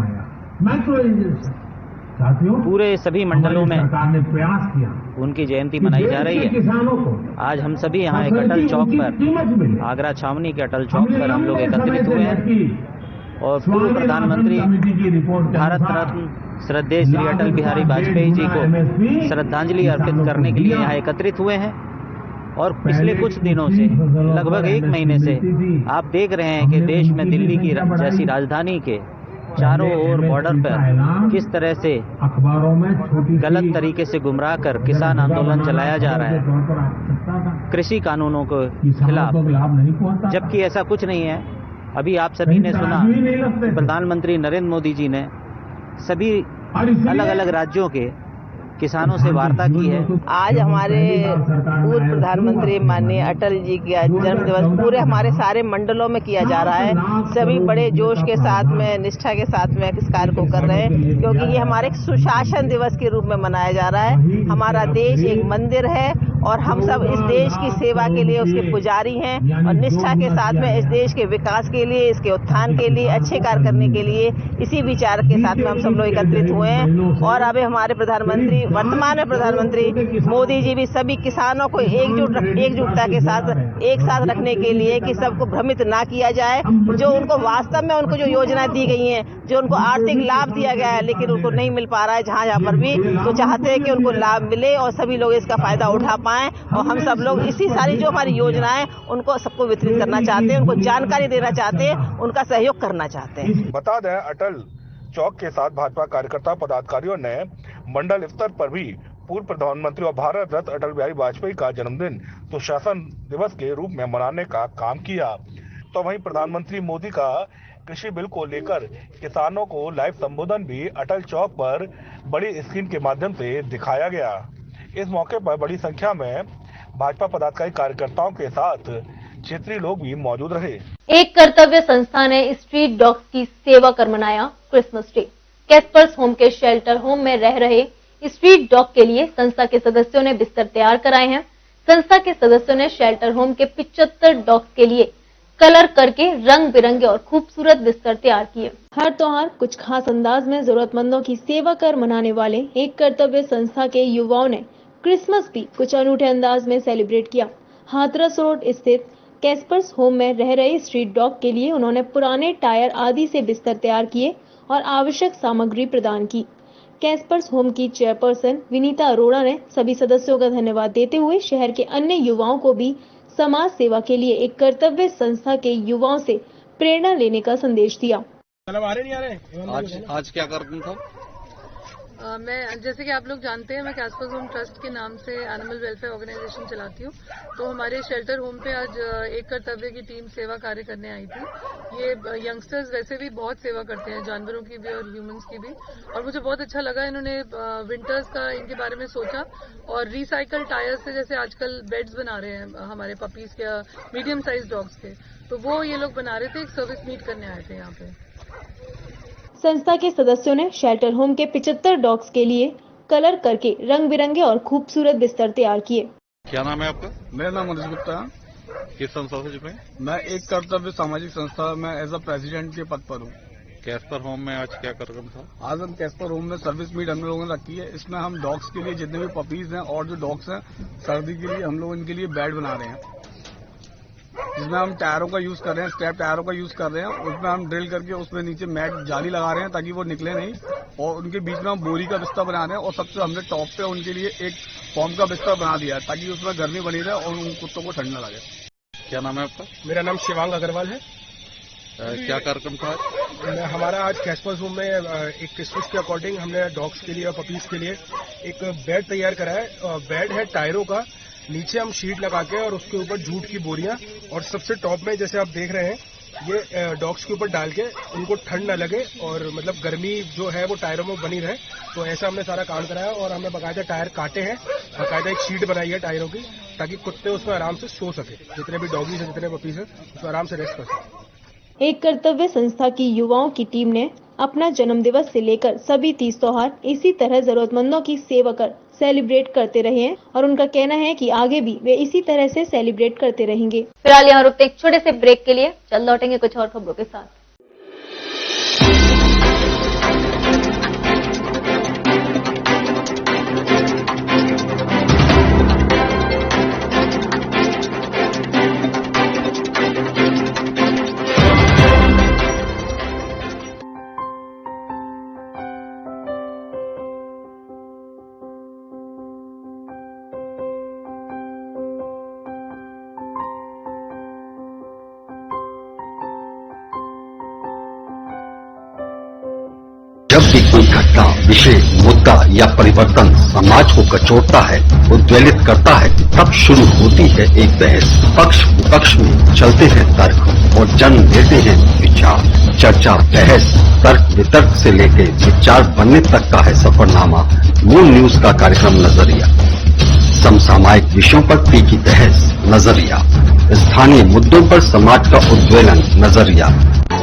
पूरे सभी मंडलों में उनकी जयंती मनाई जा रही है। आज हम सभी यहाँ एक अटल चौक पर, आगरा छावनी के अटल चौक पर हम लोग एकत्रित हुए हैं और पूर्व प्रधानमंत्री भारत रत्न श्रद्धेय श्री अटल बिहारी वाजपेयी जी को श्रद्धांजलि अर्पित करने के लिए यहाँ एकत्रित हुए हैं। और पिछले कुछ दिनों से, लगभग एक महीने से आप देख रहे हैं कि देश में दिल्ली की जैसी राजधानी के चारों ओर बॉर्डर पर किस तरह से गलत तरीके से गुमराह कर किसान आंदोलन चलाया जा रहा है कृषि कानूनों के खिलाफ, जबकि ऐसा कुछ नहीं है। अभी आप सभी ने सुना प्रधानमंत्री नरेंद्र मोदी जी ने सभी अलग अलग राज्यों के किसानों से वार्ता की है। आज हमारे पूर्व प्रधानमंत्री माननीय अटल जी का जन्म दिवस पूरे हमारे सारे मंडलों में किया जा रहा है। सभी बड़े जोश के साथ में, निष्ठा के साथ में इस कार्य को कर रहे हैं, क्योंकि ये हमारे एक सुशासन दिवस के रूप में मनाया जा रहा है। हमारा देश एक मंदिर है और हम सब इस देश की सेवा के लिए उसके पुजारी हैं और निष्ठा के साथ में इस देश के विकास के लिए, इसके उत्थान के लिए, अच्छे कार्य करने के लिए इसी विचार के साथ में हम सब लोग एकत्रित हुए हैं। और अभी हमारे प्रधानमंत्री, वर्तमान में प्रधानमंत्री मोदी जी भी सभी किसानों को एकजुटता के साथ एक साथ रखने के लिए कि सबको भ्रमित ना किया जाए। जो उनको वास्तव में उनको जो योजनाएं दी गई हैं, जो उनको आर्थिक लाभ दिया गया है लेकिन उनको नहीं मिल पा रहा है जहाँ पर भी, तो चाहते हैं कि उनको लाभ मिले और सभी लोग इसका फायदा उठा पाएं। और हम सब लोग इसी सारी जो हमारी योजनाएं उनको सबको वितरित करना चाहते हैं, उनको जानकारी देना चाहते हैं, उनका सहयोग करना चाहते हैं। बता दें, अटल चौक के साथ भाजपा कार्यकर्ता पदाधिकारियों ने मंडल स्तर पर भी पूर्व प्रधानमंत्री और भारत रत्न अटल बिहारी वाजपेयी का जन्मदिन सुशासन दिवस के रूप में मनाने का काम किया। तो वहीं प्रधानमंत्री मोदी का कृषि बिल को लेकर किसानों को लाइव संबोधन भी अटल चौक पर बड़ी स्क्रीन के माध्यम से दिखाया गया। इस मौके पर बड़ी संख्या में भाजपा पदाधिकारी कार्यकर्ताओं के साथ क्षेत्रीय लोग भी मौजूद रहे। एक कर्तव्य संस्था ने स्ट्रीट डॉग्स की सेवा कर मनाया क्रिसमस डे। कैस्पर्स होम के शेल्टर होम में रह रहे स्ट्रीट डॉग के लिए संस्था के सदस्यों ने बिस्तर तैयार कराए हैं। संस्था के सदस्यों ने शेल्टर होम के 75 डॉग्स के लिए कलर करके रंग बिरंगे और खूबसूरत बिस्तर तैयार किए। हर त्योहार कुछ खास अंदाज में जरूरतमंदों की सेवा कर मनाने वाले एक कर्तव्य संस्था के युवाओं ने क्रिसमस भी कुछ अनूठे अंदाज में सेलिब्रेट किया। हाथरस रोड स्थित कैस्पर्स होम में रह रहे स्ट्रीट डॉग के लिए उन्होंने पुराने टायर आदि से बिस्तर तैयार किए और आवश्यक सामग्री प्रदान की। कैस्पर्स होम की चेयरपर्सन विनीता अरोड़ा ने सभी सदस्यों का धन्यवाद देते हुए शहर के अन्य युवाओं को भी समाज सेवा के लिए एक कर्तव्य संस्था के युवाओं से प्रेरणा लेने का संदेश दिया। आज क्या करना था? मैं जैसे कि आप लोग जानते हैं मैं कैस्पर्स होम ट्रस्ट के नाम से एनिमल वेलफेयर ऑर्गेनाइजेशन चलाती हूँ। तो हमारे शेल्टर होम पे आज एक कर्तव्य की टीम सेवा कार्य करने आई थी। ये यंगस्टर्स वैसे भी बहुत सेवा करते हैं, जानवरों की भी और ह्यूमंस की भी, और मुझे बहुत अच्छा लगा इन्होंने विंटर्स का इनके बारे में सोचा और रिसाइकल टायर्स से जैसे आजकल बेड्स बना रहे हैं हमारे पपीज के या मीडियम साइज डॉग्स के, तो वो ये लोग बना रहे थे। एक सर्विस मीट करने आए थे यहाँ पे। संस्था के सदस्यों ने शेल्टर होम के 75 डॉग्स के लिए कलर करके रंग बिरंगे और खूबसूरत बिस्तर तैयार किए। क्या नाम है आपका? मेरा नाम मनोज गुप्ता है। किस संस्था से जुड़े? मैं एक कर्तव्य सामाजिक संस्था में एज अ प्रेसिडेंट के पद पर हूँ। कैस्पर होम में आज क्या कार्यक्रम था? आज हम कैस्पर होम में सर्विस मीट हम लोगों ने रखी है। इसमें हम डॉग्स के लिए जितने भी पपीज हैं और जो डॉग्स हैं सर्दी के लिए हम लोग इनके लिए बेड बना रहे हैं, जिसमें हम टायरों का यूज कर रहे हैं, स्क्रैप टायरों का यूज कर रहे हैं। उसमें हम ड्रिल करके उसमें नीचे मैट जाली लगा रहे हैं ताकि वो निकले नहीं, और उनके बीच में हम बोरी का बिस्तर बना रहे हैं। और सबसे हमने टॉप पे उनके लिए एक फॉर्म का बिस्तर बना दिया है ताकि उसमें गर्मी बनी रहे और उन कुत्तों को ठंड न लगे। क्या नाम है आपका? मेरा नाम शिवांग अग्रवाल है। क्या कार्यक्रम था? हमारा आज कैस्पर्स होम में एक क्रिसमस के अकॉर्डिंग हमने डॉग्स के लिए और पपीज के लिए एक बेड तैयार करा है। बेड है टायरों का, नीचे हम शीट लगा के और उसके ऊपर जूट की बोरियां, और सबसे टॉप में जैसे आप देख रहे हैं ये डॉग्स के ऊपर डाल के उनको ठंड न लगे और मतलब गर्मी जो है वो टायरों में बनी रहे। तो ऐसा हमने सारा काम कराया और हमने बाकायदा टायर काटे हैं, बाकायदा एक शीट बनाई है टायरों की ताकि कुत्ते उसमें आराम से सो सके, जितने भी डॉगीज हैं जितने पपीज हैं उसमें आराम से रेस्ट कर सके। एक कर्तव्य संस्था की युवाओं की टीम ने अपना जन्मदिवस से लेकर सभी तीज त्योहार इसी तरह जरूरतमंदों की सेवा कर सेलिब्रेट करते रहे हैं और उनका कहना है कि आगे भी वे इसी तरह से सेलिब्रेट करते रहेंगे। फिलहाल यहाँ रुकते एक छोटे से ब्रेक के लिए, चल लौटेंगे कुछ और खबरों के साथ। जब भी कोई घटना, विषय, मुद्दा या परिवर्तन समाज को कचोटता है, उद्वेलित करता है, तब शुरू होती है एक बहस। पक्ष विपक्ष में चलते हैं तर्क और जन्म देते हैं विचार। चर्चा, बहस, तर्क वितर्क से लेकर विचार बनने तक का है सफरनामा मूल न्यूज का कार्यक्रम नजरिया। समसामयिक विषयों पर तीखी बहस, नजरिया। स्थानीय मुद्दों पर समाज का उद्वेलन, नजरिया।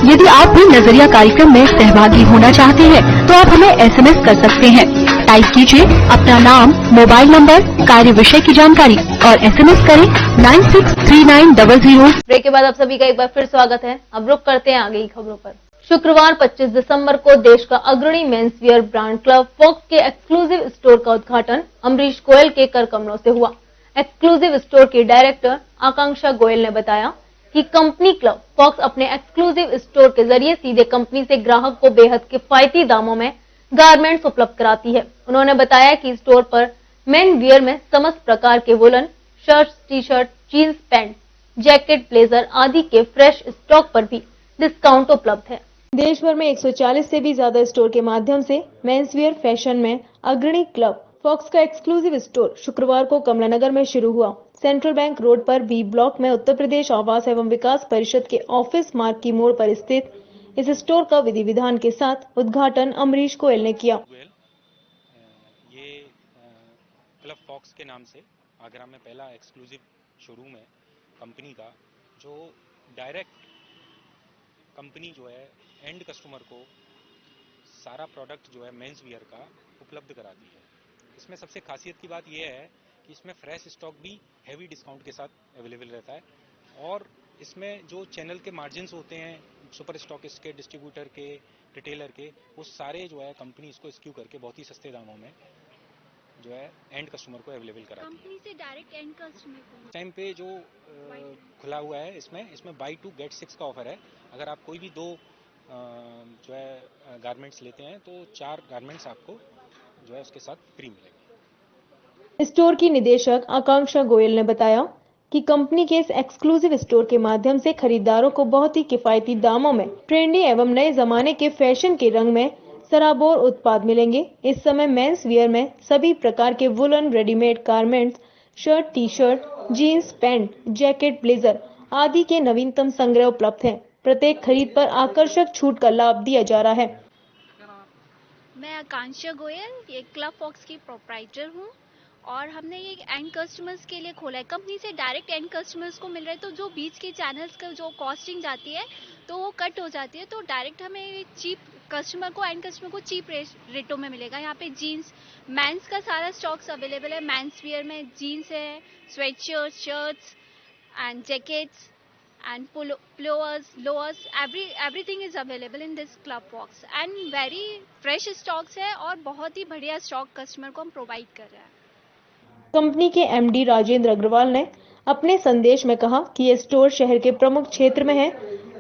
यदि आप भी नजरिया कार्यक्रम में सहभागी होना चाहते हैं तो आप हमें एसएमएस कर सकते हैं। टाइप कीजिए अपना नाम, मोबाइल नंबर, कार्य विषय की जानकारी और एसएमएस करें 963900। ब्रेक के बाद आप सभी का एक बार फिर स्वागत है। अब रुक करते हैं आगे की खबरों पर। शुक्रवार 25 दिसंबर को देश का अग्रणी मेंसवियर ब्रांड क्लब फॉक्स के एक्सक्लूसिव स्टोर का उद्घाटन अमरीश गोयल के कर कमलों से हुआ। एक्सक्लूसिव स्टोर की डायरेक्टर आकांक्षा गोयल ने बताया कि कंपनी क्लब फॉक्स अपने एक्सक्लूसिव स्टोर के जरिए सीधे कंपनी से ग्राहक को बेहद किफायती दामों में गारमेंट्स उपलब्ध कराती है। उन्होंने बताया कि स्टोर पर मेन वियर में समस्त प्रकार के woollen shirt, T shirt, jeans pant, jacket, blazer आदि के फ्रेश स्टॉक पर भी डिस्काउंट उपलब्ध है। देश भर में 140 से भी ज्यादा स्टोर के माध्यम से मेंसवियर फैशन में अग्रणी क्लब फॉक्स का एक्सक्लूसिव स्टोर शुक्रवार को कमलानगर में शुरू हुआ। सेंट्रल बैंक रोड पर बी ब्लॉक में उत्तर प्रदेश आवास एवं विकास परिषद के ऑफिस मार्ग की मोड़ पर स्थित इस स्टोर का विधि विधान के साथ उद्घाटन अमरीश गोयल ने किया। ये क्लब फॉक्स के नाम से आगरा में पहला एक्सक्लूसिव शोरूम है कंपनी का, जो डायरेक्ट कंपनी जो है एंड कस्टमर को सारा प्रोडक्ट जो है मेंस वियर का उपलब्ध कराती है। इसमें सबसे खासियत की बात यह है कि इसमें फ्रेश स्टॉक भी हैवी डिस्काउंट के साथ अवेलेबल रहता है, और इसमें जो चैनल के मार्जिन्स होते हैं सुपर स्टॉकिस्ट के, डिस्ट्रीब्यूटर के, रिटेलर के, वो सारे जो है कंपनी इसको स्क्यू करके बहुत ही सस्ते दामों में जो है एंड कस्टमर को अवेलेबल कराती है। कंपनी से डायरेक्ट एंड कस्टमर को टाइम पे जो खुला हुआ है इसमें बाई 2 गेट 6 का ऑफर है। अगर आप कोई भी 2 जो है गारमेंट्स लेते हैं तो 4 गारमेंट्स आपको जो है उसके साथ फ्री मिलेंगे। स्टोर की निदेशक आकांक्षा गोयल ने बताया कि कंपनी के इस एक्सक्लूसिव स्टोर के माध्यम से खरीदारों को बहुत ही किफायती दामों में ट्रेंडी एवं नए जमाने के फैशन के रंग में सराबोर उत्पाद मिलेंगे। इस समय मेंस वियर में सभी प्रकार के woollen readymade garments, shirt, T shirt, jeans, pant, jacket, blazer आदि के नवीनतम संग्रह उपलब्ध हैं। प्रत्येक खरीद पर आकर्षक छूट का लाभ दिया जा रहा है। मैं आकांक्षा गोयल, ये क्लब फॉक्स की प्रोप्राइटर हूँ और हमने ये एंड कस्टमर्स के लिए खोला है। कंपनी से डायरेक्ट एंड कस्टमर्स को मिल रहा है, तो जो बीच के चैनल्स का जो कॉस्टिंग जाती है तो वो कट हो जाती है, तो डायरेक्ट हमें चीप कस्टमर को, एंड कस्टमर को चीप रेटों में मिलेगा। यहाँ पे जीन्स, मेंस का सारा स्टॉक्स अवेलेबल है। मेंस वियर में जीन्स है, sweat shirts, shirts and jackets and pullovers, lowers, everything is available in this club box and very fresh stocks है और बहुत ही बढ़िया स्टॉक कस्टमर को हम प्रोवाइड कर रहे हैं। कंपनी के एमडी राजेंद्र अग्रवाल ने अपने संदेश में कहा कि ये स्टोर शहर के प्रमुख क्षेत्र में है।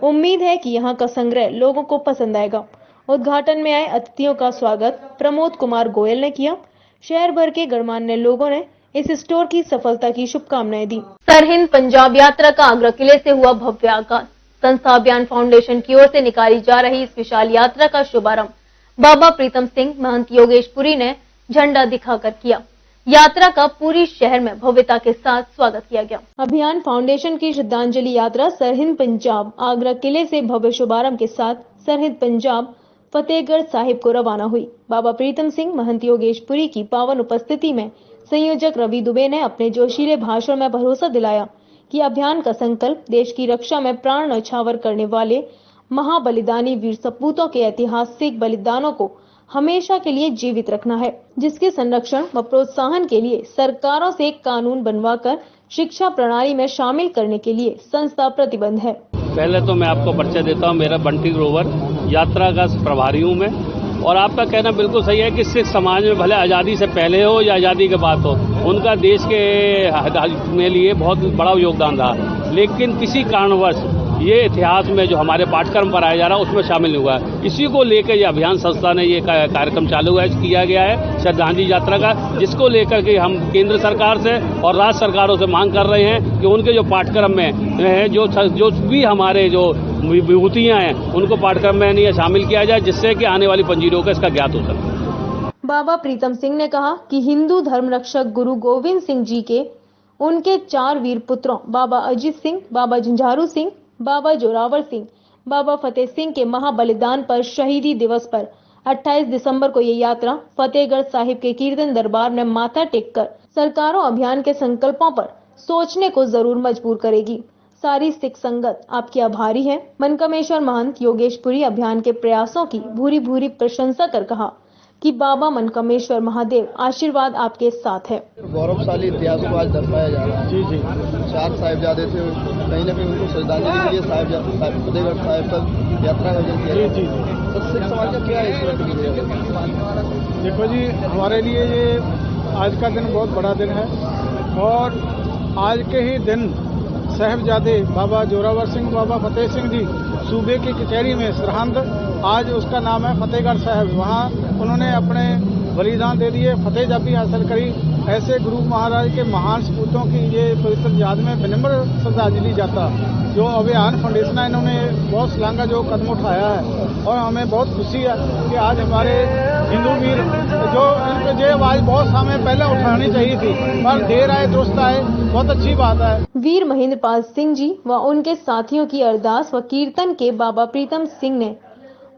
उम्मीद है कि यहाँ का संग्रह लोगों को पसंद आएगा। उद्घाटन में आए अतिथियों का स्वागत प्रमोद कुमार गोयल ने किया। शहर भर के गणमान्य लोगों ने इस स्टोर की सफलता की शुभकामनाएं दी। सरहिंद पंजाब यात्रा का आगरा किले से हुआ भव्य आगाज। संस्था अभियान फाउंडेशन की ओर से निकाली जा रही इस विशाल यात्रा का शुभारंभ बाबा प्रीतम सिंह महंत योगेशपुरी ने झंडा दिखाकर किया। यात्रा का पूरी शहर में भव्यता के साथ स्वागत किया गया। अभियान फाउंडेशन की श्रद्धांजलि यात्रा सरहिंद पंजाब आगरा किले से भव्य शुभारंभ के साथ सरहिंद पंजाब फतेहगढ़ साहिब को रवाना हुई। बाबा प्रीतम सिंह महंत योगेशपुरी की पावन उपस्थिति में संयोजक रवि दुबे ने अपने जोशीले भाषण में भरोसा दिलाया कि अभियान का संकल्प देश की रक्षा में प्राण न्यौछावर करने वाले महाबलिदानी वीर सपूतों के ऐतिहासिक बलिदानों को हमेशा के लिए जीवित रखना है, जिसके संरक्षण व प्रोत्साहन के लिए सरकारों से एक कानून बनवाकर शिक्षा प्रणाली में शामिल करने के लिए संस्था प्रतिबद्ध है। पहले तो मैं आपको परिचय देता हूँ, मेरा बंटी ग्रोवर यात्रा का प्रभारी हूँ मैं। और आपका कहना बिल्कुल सही है कि सिख समाज में भले आज़ादी से पहले हो या आज़ादी के बाद हो, उनका देश के में लिए बहुत बड़ा योगदान रहा, लेकिन किसी कारणवश ये इतिहास में जो हमारे पाठ्यक्रम पर आया जा रहा है उसमें शामिल नहीं हुआ है। इसी को लेकर ये अभियान संस्था ने ये कार्यक्रम चालू किया गया है श्रद्धांजलि यात्रा का, जिसको लेकर के हम केंद्र सरकार से और राज्य सरकारों से मांग कर रहे हैं कि उनके जो पाठ्यक्रम में है जो भी हमारे जो विभूतियां हैं उनको पाठ्यक्रम में नहीं शामिल किया जाए, जिससे कि आने वाली पंजीरों को इसका ज्ञात हो सके। बाबा प्रीतम सिंह ने कहा कि हिंदू धर्म रक्षक गुरु गोविंद सिंह जी के उनके 4 वीर पुत्रों बाबा अजीत सिंह, बाबा झंझारू सिंह, बाबा जोरावर सिंह, बाबा फतेह सिंह के महाबलिदान पर शहीदी दिवस पर 28 दिसंबर को ये यात्रा फतेहगढ़ साहिब के कीर्तन दरबार में माथा टेककर सरकारों अभियान के संकल्पों पर सोचने को जरूर मजबूर करेगी। सारी सिख संगत आपकी आभारी है। मनकामेश्वर महंत योगेशपुरी अभियान के प्रयासों की भूरी भूरी प्रशंसा कर कहा कि बाबा मनकामेश्वर महादेव आशीर्वाद आपके साथ है। गौरवशाली इतिहास को आज दर्शाया जा रहा है। जी 4 साहिबजादे थे, कहीं न कहीं उनको श्रद्धांजलि के लिए फतेहगढ़ साहिब तक यात्रा का आयोजन किया। जी तो सिख समाज का क्या है इसमें? देखो जी, हमारे लिए ये आज का दिन बहुत बड़ा दिन है और आज के ही दिन साहिबजादे बाबा जोरावर सिंह, बाबा फतेह सिंह जी सूबे की कचहरी में सरहंद, आज उसका नाम है फतेहगढ़ साहिब, वहाँ उन्होंने अपने बलिदान दे दिए, फतेह जबी हासिल करी। ऐसे गुरु महाराज के महान सपूतों की ये पवित्र याद में विनम्र श्रद्धांजलि जाता जो अभियान फाउंडेशन है, इन्होंने बहुत श्लाघा जो कदम उठाया है और हमें बहुत खुशी है कि आज हमारे हिंदू वीर जो ये आवाज बहुत समय पहले उठानी चाहिए थी पर देर आए दुरुस्त आए, बहुत अच्छी बात है। वीर महेंद्र पाल सिंह जी व उनके साथियों की अरदास व कीर्तन के बाबा प्रीतम सिंह ने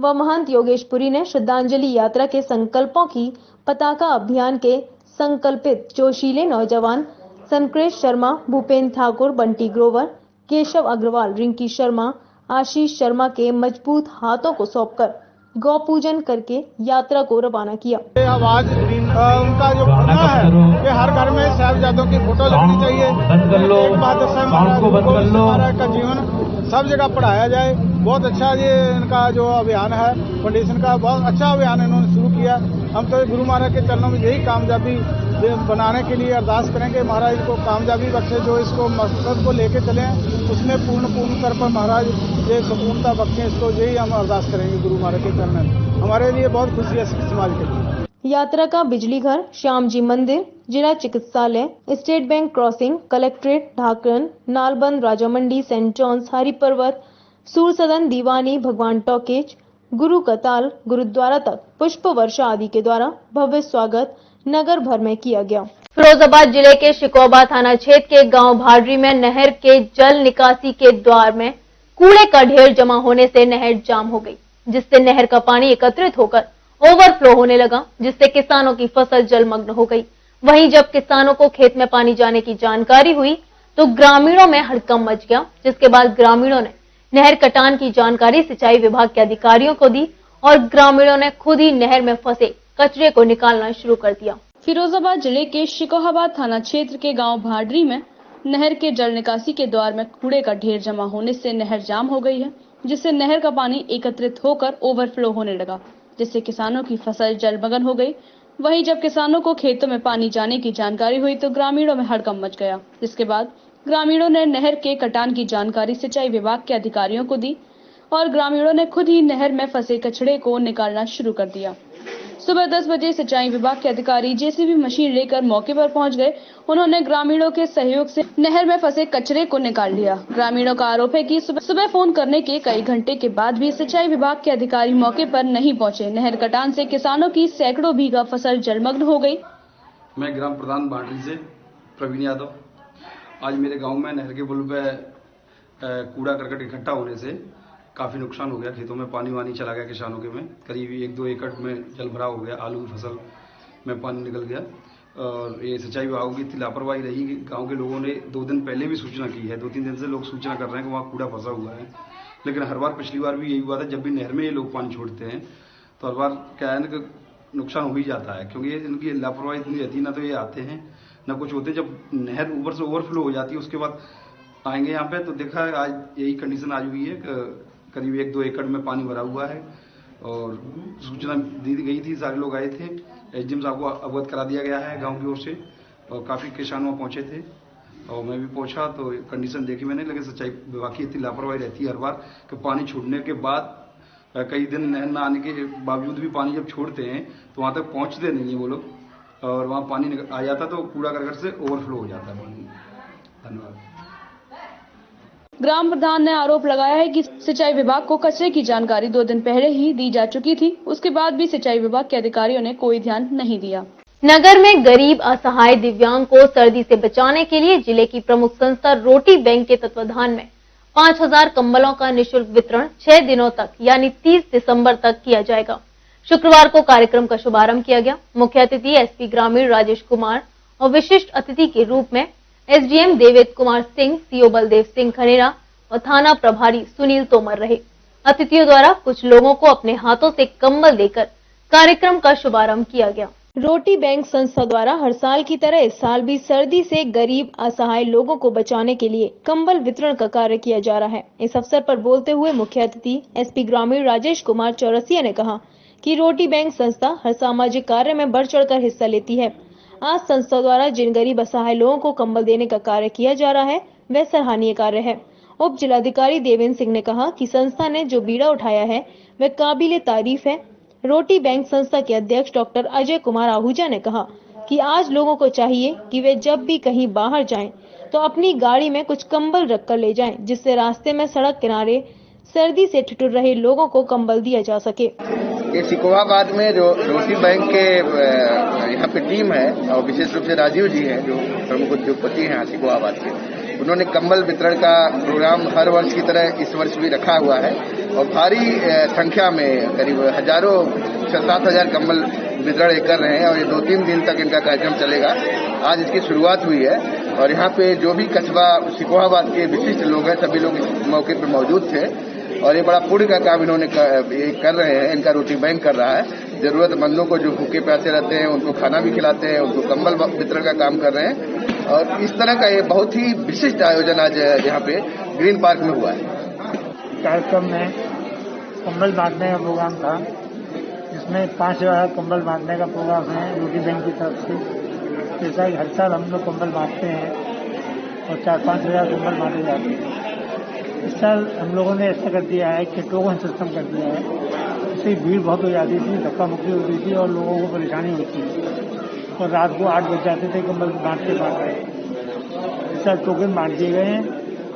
व महंत योगेशपुरी ने श्रद्धांजलि यात्रा के संकल्पों की पताका अभियान के संकल्पित जोशीले नौजवान संक्रेश शर्मा, भूपेन्द्र ठाकुर, बंटी ग्रोवर, केशव अग्रवाल, रिंकी शर्मा, आशीष शर्मा के मजबूत हाथों को सौंपकर गौ पूजन करके यात्रा को रवाना किया। आवाज उनका जो कहना है कि हर घर में साहिबजादों की फोटो लगनी चाहिए, महाराज का जीवन सब जगह पढ़ाया जाए। बहुत अच्छा ये इनका जो अभियान है फाउंडेशन का, बहुत अच्छा अभियान इन्होंने शुरू किया। हम तो गुरु महाराज के चरणों में यही कामयाबी बनाने के लिए अरदास करेंगे, महाराज को कामयाबी बख्शे, जो इसको मकसद को लेके चले उसमें पूर्ण तौर पर महाराज ये संपूर्णता बख्शे, इसको यही हम अरदास करेंगे गुरु महाराज के चरणों में। हमारे लिए बहुत खुशी है सिख समाज के लिए। यात्रा का बिजली घर, श्याम जी मंदिर, जिला चिकित्सालय, state bank crossing, collectorate ढाकरन, Nalband, राजा मंडी, सेंट जॉन्स, हरि पर्वत, सूर सदन, दीवानी, भगवान टॉकेज, गुरु कताल गुरुद्वारा तक पुष्प वर्षा आदि के द्वारा भव्य स्वागत नगर भर में किया गया। फिरोजाबाद जिले के शिकोहा थाना क्षेत्र के गांव भाडरी में नहर के जल निकासी के द्वार में कूड़े का ढेर जमा होने से नहर जाम हो गई, जिससे नहर का पानी एकत्रित होकर ओवरफ्लो होने लगा, जिससे किसानों की फसल जलमग्न हो गई। वहीं जब किसानों को खेत में पानी जाने की जानकारी हुई तो ग्रामीणों में हड़कंप मच गया, जिसके बाद ग्रामीणों ने नहर कटान की जानकारी सिंचाई विभाग के अधिकारियों को दी और ग्रामीणों ने खुद ही नहर में फंसे कचरे को निकालना शुरू कर दिया। फिरोजाबाद जिले के शिकोहा थाना क्षेत्र के गांव भाडरी में नहर के जल निकासी के द्वार में कूड़े का ढेर जमा होने से नहर जाम हो गई है, जिससे नहर का पानी एकत्रित होकर ओवरफ्लो होने लगा, जिससे किसानों की फसल जलमग्न हो गई। वहीं जब किसानों को खेतों में पानी जाने की जानकारी हुई तो ग्रामीणों में हड़कंप मच गया, जिसके बाद ग्रामीणों ने नहर के कटान की जानकारी सिंचाई विभाग के अधिकारियों को दी और ग्रामीणों ने खुद ही नहर में फंसे कचरे को निकालना शुरू कर दिया। सुबह 10 बजे सिंचाई विभाग के अधिकारी जेसीबी मशीन लेकर मौके पर पहुंच गए। उन्होंने ग्रामीणों के सहयोग से नहर में फंसे कचरे को निकाल लिया। ग्रामीणों का आरोप है कि सुबह फोन करने के कई घंटे के बाद भी सिंचाई विभाग के अधिकारी मौके पर नहीं पहुंचे। नहर कटान से किसानों की सैकड़ों बीघा फसल जलमग्न हो गई। मैं ग्राम प्रधान भाडरी से प्रवीण यादव। आज मेरे गाँव में नहर के पुल पे कूड़ा करकट इकट्ठा होने से काफ़ी नुकसान हो गया। खेतों में पानी वानी चला गया किसानों के में, करीब 1-2 एकड़ में जल भरा हो गया। आलू की फसल में पानी निकल गया और ये सिंचाई विभाग की इतनी लापरवाही रही कि गांव के लोगों ने 2 दिन पहले भी सूचना की है। 2-3 दिन से लोग सूचना कर रहे हैं कि वहाँ कूड़ा फंसा हुआ है, लेकिन हर बार पिछली बार भी यही हुआ था। जब भी नहर में ये लोग पानी छोड़ते हैं तो हर बार क्या है ना कि नुकसान हो ही जाता है, क्योंकि इनकी लापरवाही इतनी रहती है। ना तो ये आते हैं ना कुछ होते। जब नहर ऊपर से ओवरफ्लो हो जाती है उसके बाद आएंगे यहाँ पे तो देखा आज यही कंडीशन आज हुई है। करीब 1-2 एकड़ में पानी भरा हुआ है और सूचना दी गई थी, सारे लोग आए थे। एसडीएम साहब को अवगत करा दिया गया है गांव की ओर से और काफ़ी किसान वहाँ पहुँचे थे और मैं भी पहुँचा तो कंडीशन देखी मैंने। लेकिन सिंचाई विभाग की इतनी लापरवाही रहती है हर बार कि पानी छोड़ने के बाद कई दिन नहर न आने के बावजूद भी पानी जब छोड़ते हैं तो वहाँ तक पहुँचते नहीं है वो लोग और वहाँ पानी आ जाता तो कूड़ा करकट से ओवरफ्लो हो जाता है पानी। धन्यवाद। ग्राम प्रधान ने आरोप लगाया है कि सिंचाई विभाग को कचरे की जानकारी 2 दिन पहले ही दी जा चुकी थी, उसके बाद भी सिंचाई विभाग के अधिकारियों ने कोई ध्यान नहीं दिया। नगर में गरीब असहाय दिव्यांग को सर्दी से बचाने के लिए जिले की प्रमुख संस्था रोटी बैंक के तत्वाधान में 5000 कंबलों का निःशुल्क वितरण 6 दिनों तक यानी 30 दिसंबर तक किया जाएगा। शुक्रवार को कार्यक्रम का शुभारंभ किया गया। मुख्य अतिथि एसपी ग्रामीण राजेश कुमार और विशिष्ट अतिथि के रूप में एसडीएम देवेद कुमार सिंह, सीओ बलदेव सिंह खनेरा और थाना प्रभारी सुनील तोमर रहे। अतिथियों द्वारा कुछ लोगों को अपने हाथों से कंबल देकर कार्यक्रम का शुभारंभ किया गया। रोटी बैंक संस्था द्वारा हर साल की तरह इस साल भी सर्दी से गरीब असहाय लोगों को बचाने के लिए कंबल वितरण का कार्य किया जा रहा है। इस अवसर पर बोलते हुए मुख्य अतिथि एसपी ग्रामीण राजेश कुमार चौरसिया ने कहा कि रोटी बैंक संस्था हर सामाजिक कार्य में बढ़ चढ़कर हिस्सा लेती है। आज संस्था द्वारा जिन गरीब असहाय लोगों को कंबल देने का कार्य किया जा रहा है वह सराहनीय कार्य है। उप जिलाधिकारी देवेंद्र सिंह ने कहा कि संस्था ने जो बीड़ा उठाया है वह काबिले तारीफ है। रोटी बैंक संस्था के अध्यक्ष डॉक्टर अजय कुमार आहूजा ने कहा कि आज लोगों को चाहिए कि वे जब भी कहीं बाहर जाएं तो अपनी गाड़ी में कुछ कंबल रखकर ले जाएं, जिससे रास्ते में सड़क किनारे सर्दी से ठिठुर रहे लोगों को कंबल दिया जा सके। ये शिकोहाबाद में जो रोटी बैंक के यहाँ पे टीम है और विशेष रूप से राजीव जी हैं जो प्रमुख उद्योगपति हैं शिकोहाबाद के, उन्होंने कंबल वितरण का प्रोग्राम हर वर्ष की तरह इस वर्ष भी रखा हुआ है और भारी संख्या में करीब हजारों 6-7 हजार कंबल वितरण कर रहे हैं और ये 2-3 दिन तक इनका कार्यक्रम चलेगा। आज इसकी शुरुआत हुई है और यहाँ पे जो भी कस्बा शिकोहाबाद के विशिष्ट लोग हैं सभी लोग इस मौके पर मौजूद थे और ये बड़ा पुण्य का काम इन्होंने कर रहे हैं। इनका रोटी बैंक कर रहा है। जरूरतमंदों को जो भूखे प्यासे रहते हैं उनको खाना भी खिलाते हैं, उनको कंबल वितरण का काम कर रहे हैं और इस तरह का ये बहुत ही विशिष्ट आयोजन आज यहाँ पे ग्रीन पार्क में हुआ है। कार्यक्रम में कंबल बांटने का प्रोग्राम था, जिसमें 5000 कंबल बांटने का प्रोग्राम है रोटी बैंक की तरफ से। जैसा कि हर साल हम लोग कंबल बांटते हैं और 4-5 हजार कंबल बांटे जाते हैं। इस साल हम लोगों ने ऐसा कर दिया है कि टोकन सिस्टम कर दिया है। इससे भीड़ बहुत हो जाती थी, धक्का मुक्की होती थी और लोगों को परेशानी होती थी और रात को 8 बज जाते थे कंबल बांटते बांटते। इस साल टोकन बांट दिए गए हैं।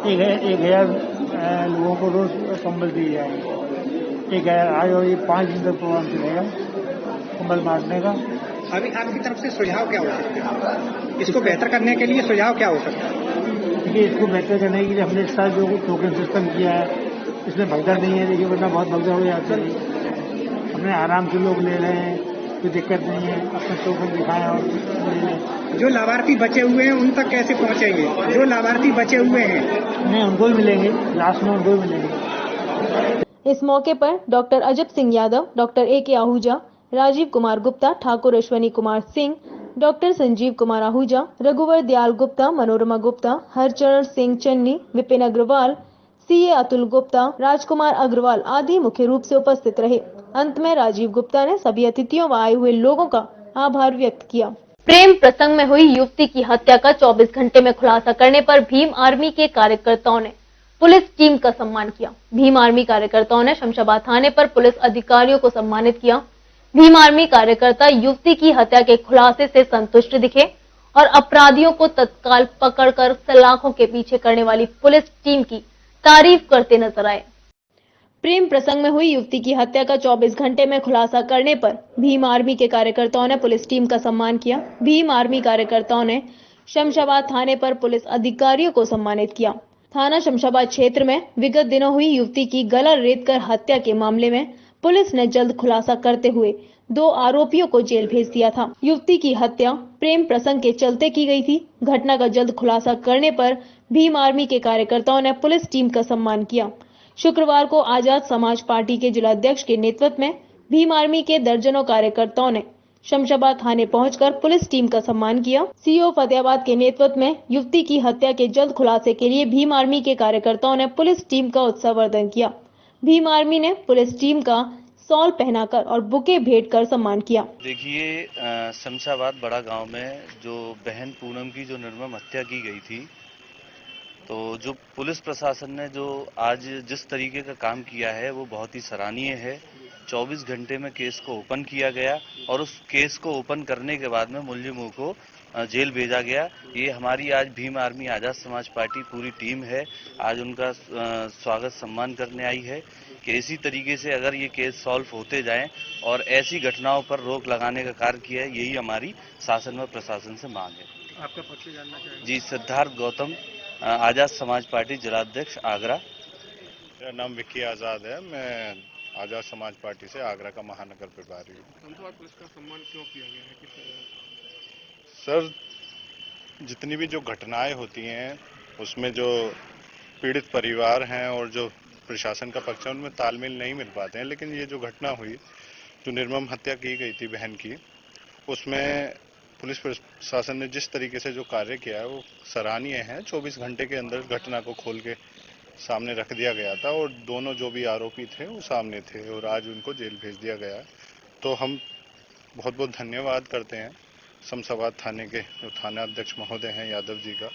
1000 लोगों को रोज कंबल दिए जाएंगे एक है आज और ये 5 दिन तक प्रोग्राम चलेगा कंबल बांटने का। अभी आपकी तरफ से सुझाव क्या हो सकता है? इसको बेहतर करने के लिए सुझाव क्या हो सकता है? देखिए, इसको बेहतर करने के लिए हमने इस साल जो टोकन सिस्टम किया है इसमें भगदड़ नहीं है। देखिए, वरना बहुत भगदड़ हो जाती है। अपने आराम से लोग ले रहे हैं, कोई दिक्कत नहीं है। अपना टोकन दिखाएं और ले लें। जो लाभार्थी बचे हुए हैं उन तक कैसे पहुंचेंगे? जो लाभार्थी बचे हुए हैं नहीं, उनको ही मिलेंगे, लास्ट में उनको ही मिलेंगे। इस मौके पर doctor Ajab Singh Yadav, doctor A.K. Ahuja, Rajeev Kumar Gupta, Thakur Ashwani Kumar Singh, doctor Sanjeev Kumar Ahuja, रघुवर दयाल गुप्ता, मनोरमा गुप्ता, हरचरण सिंह चन्नी, विपिन अग्रवाल, CA अतुल गुप्ता, राजकुमार अग्रवाल आदि मुख्य रूप से उपस्थित रहे। अंत में राजीव गुप्ता ने सभी अतिथियों व आए हुए लोगों का आभार व्यक्त किया। प्रेम प्रसंग में हुई युवती की हत्या का 24 घंटे में खुलासा करने पर भीम आर्मी के कार्यकर्ताओं ने पुलिस टीम का सम्मान किया। भीम आर्मी कार्यकर्ताओं ने शमशाबाद थाने पर पुलिस अधिकारियों को सम्मानित किया। भीम आर्मी कार्यकर्ता युवती की हत्या के खुलासे से संतुष्ट दिखे और अपराधियों को तत्काल पकड़कर सलाखों के पीछे करने वाली पुलिस टीम की तारीफ करते नजर आए। प्रेम प्रसंग में हुई युवती की हत्या का 24 घंटे में खुलासा करने पर भीम आर्मी के कार्यकर्ताओं ने पुलिस टीम का सम्मान किया। भीम आर्मी कार्यकर्ताओं ने शमशाबाद थाने पर पुलिस अधिकारियों को सम्मानित किया। थाना शमशाबाद क्षेत्र में विगत दिनों हुई युवती की गला रेतकर हत्या के मामले में पुलिस ने जल्द खुलासा करते हुए 2 आरोपियों को जेल भेज दिया था। युवती की हत्या प्रेम प्रसंग के चलते की गई थी। घटना का जल्द खुलासा करने पर भीम आर्मी के कार्यकर्ताओं ने पुलिस टीम का सम्मान किया। शुक्रवार को आजाद समाज पार्टी के जिलाध्यक्ष के नेतृत्व में भीम आर्मी के दर्जनों कार्यकर्ताओं ने शमशाबाद थाने पहुंचकर पुलिस टीम का सम्मान किया। CO फतेहाबाद के नेतृत्व में युवती की हत्या के जल्द खुलासे के लिए भीम आर्मी के कार्यकर्ताओं ने पुलिस टीम का उत्साहवर्धन किया। भीम आर्मी ने पुलिस टीम का शॉल पहनाकर और बुके भेंट कर सम्मान किया। देखिए, शमशाबाद बड़ा गांव में जो बहन पूनम की जो निर्मम हत्या की गई थी, तो जो पुलिस प्रशासन ने जो आज जिस तरीके का काम किया है वो बहुत ही सराहनीय है। 24 घंटे में केस को ओपन किया गया और उस केस को ओपन करने के बाद में मुलजिमों को जेल भेजा गया। ये हमारी आज भीम आर्मी आजाद समाज पार्टी पूरी टीम है, आज उनका स्वागत सम्मान करने आई है कि इसी तरीके से अगर ये केस सॉल्व होते जाएं और ऐसी घटनाओं पर रोक लगाने का कार्य किया है, यही हमारी शासन व प्रशासन से मांग है। आपका परिचय जानना चाहिए। जी, सिद्धार्थ गौतम, आजाद समाज पार्टी जिलाध्यक्ष आगरा। मेरा नाम विक्की आजाद है, मैं आजाद समाज पार्टी से आगरा का महानगर प्रभारी हूँ। शमशाबाद पुलिस का सम्मान क्यों किया गया है? सर, जितनी भी जो घटनाएं होती हैं उसमें जो पीड़ित परिवार हैं और जो प्रशासन का पक्ष है उनमें तालमेल नहीं मिल पाते हैं, लेकिन ये जो घटना हुई, जो निर्मम हत्या की गई थी बहन की, उसमें पुलिस प्रशासन ने जिस तरीके से जो कार्य किया है वो सराहनीय है। 24 घंटे के अंदर घटना को खोल के सामने रख दिया गया था और दोनों जो भी आरोपी थे वो सामने थे और आज उनको जेल भेज दिया गया। तो हम बहुत बहुत धन्यवाद करते हैं शमशाबाद थाने के जो थाना अध्यक्ष महोदय हैं यादव जी का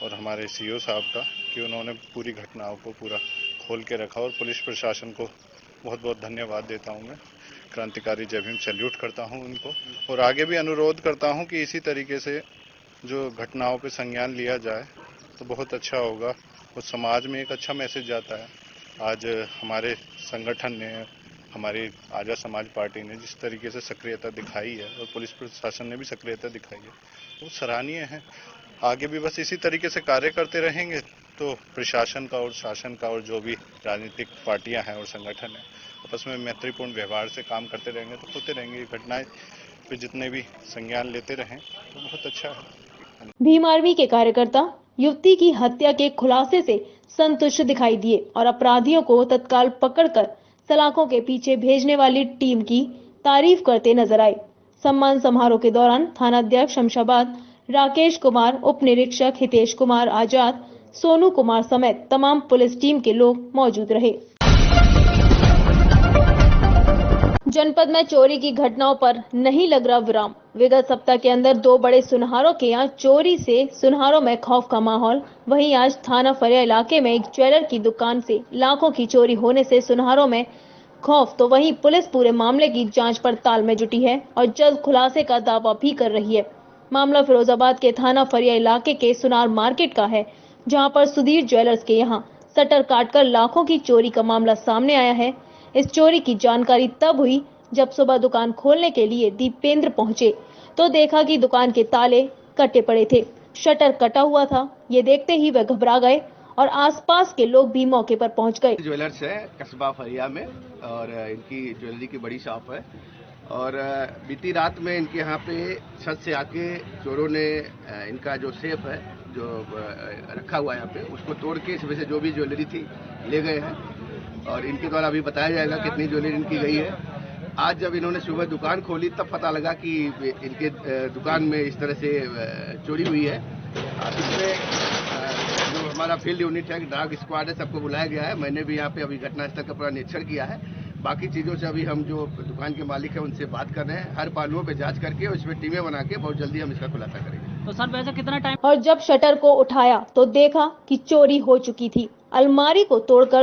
और हमारे CO साहब का कि उन्होंने पूरी घटनाओं को पूरा खोल के रखा, और पुलिस प्रशासन को बहुत बहुत धन्यवाद देता हूँ। मैं क्रांतिकारी जय भीम सैल्यूट करता हूँ उनको और आगे भी अनुरोध करता हूँ कि इसी तरीके से जो घटनाओं पे संज्ञान लिया जाए तो बहुत अच्छा होगा और समाज में एक अच्छा मैसेज जाता है। आज हमारे संगठन ने, हमारी आजाद समाज पार्टी ने जिस तरीके से सक्रियता दिखाई है और पुलिस प्रशासन ने भी सक्रियता दिखाई है, वो सराहनीय है। आगे भी बस इसी तरीके से कार्य करते रहेंगे तो प्रशासन का और शासन का और जो भी राजनीतिक पार्टियां हैं और संगठन है आपस में मैत्रीपूर्ण व्यवहार से काम करते रहेंगे तो होते रहेंगे। घटनाएं पे जितने भी संज्ञान लेते रहें तो बहुत अच्छा है। भीम आर्मी के कार्यकर्ता युवती की हत्या के खुलासे से संतुष्ट दिखाई दिए और अपराधियों को तत्काल पकड़कर सलाखों के पीछे भेजने वाली टीम की तारीफ करते नजर आए। सम्मान समारोह के दौरान थानाध्यक्ष शमशाबाद राकेश कुमार, उप निरीक्षक हितेश कुमार आजाद, सोनू कुमार समेत तमाम पुलिस टीम के लोग मौजूद रहे। जनपद में चोरी की घटनाओं पर नहीं लग रहा विराम। विगत सप्ताह के अंदर 2 बड़े सुनहारों के यहाँ चोरी से सुनहारों में खौफ का माहौल। वहीं आज थाना फरिया इलाके में एक ज्वेलर की दुकान से लाखों की चोरी होने से सुनहारों में खौफ। तो वहीं पुलिस पूरे मामले की जांच पड़ताल में जुटी है और जल्द खुलासे का दावा भी कर रही है। मामला फिरोजाबाद के थाना फरिया इलाके के सुनार मार्केट का है, जहां पर सुधीर ज्वेलर्स के यहां शटर काटकर लाखों की चोरी का मामला सामने आया है। इस चोरी की जानकारी तब हुई जब सुबह दुकान खोलने के लिए दीपेंद्र पहुंचे तो देखा कि दुकान के ताले कटे पड़े थे, शटर कटा हुआ था। ये देखते ही वे घबरा गए और आसपास के लोग भी मौके पर पहुंच गए। ज्वेलर्स है कस्बा फरिया में और इनकी ज्वेलरी की बड़ी शॉप है और बीती रात में इनके यहाँ पे छत से आके चोरों ने इनका जो सेफ है जो रखा हुआ है यहाँ पे उसको तोड़ के इसमें से जो भी ज्वेलरी थी ले गए हैं और इनके द्वारा अभी बताया जाएगा कितनी ज्वेलरी इनकी गई है। आज जब इन्होंने सुबह दुकान खोली तब पता लगा कि इनके दुकान में इस तरह से चोरी हुई है। इसमें जो हमारा फील्ड यूनिट है, डॉग स्क्वाड है, सबको बुलाया गया है। मैंने भी यहाँ पे अभी घटनास्थल का पूरा निरीक्षण किया है। बाकी चीजों से अभी हम जो दुकान के मालिक है उनसे बात कर रहे हैं, हर पहलुओं पे जांच करके उसमें टीमें बना के बहुत जल्दी हम इसका खुलासा करेंगे। तो सर वैसे कितना टाइम? और जब शटर को उठाया तो देखा कि चोरी हो चुकी थी। अलमारी को तोड़कर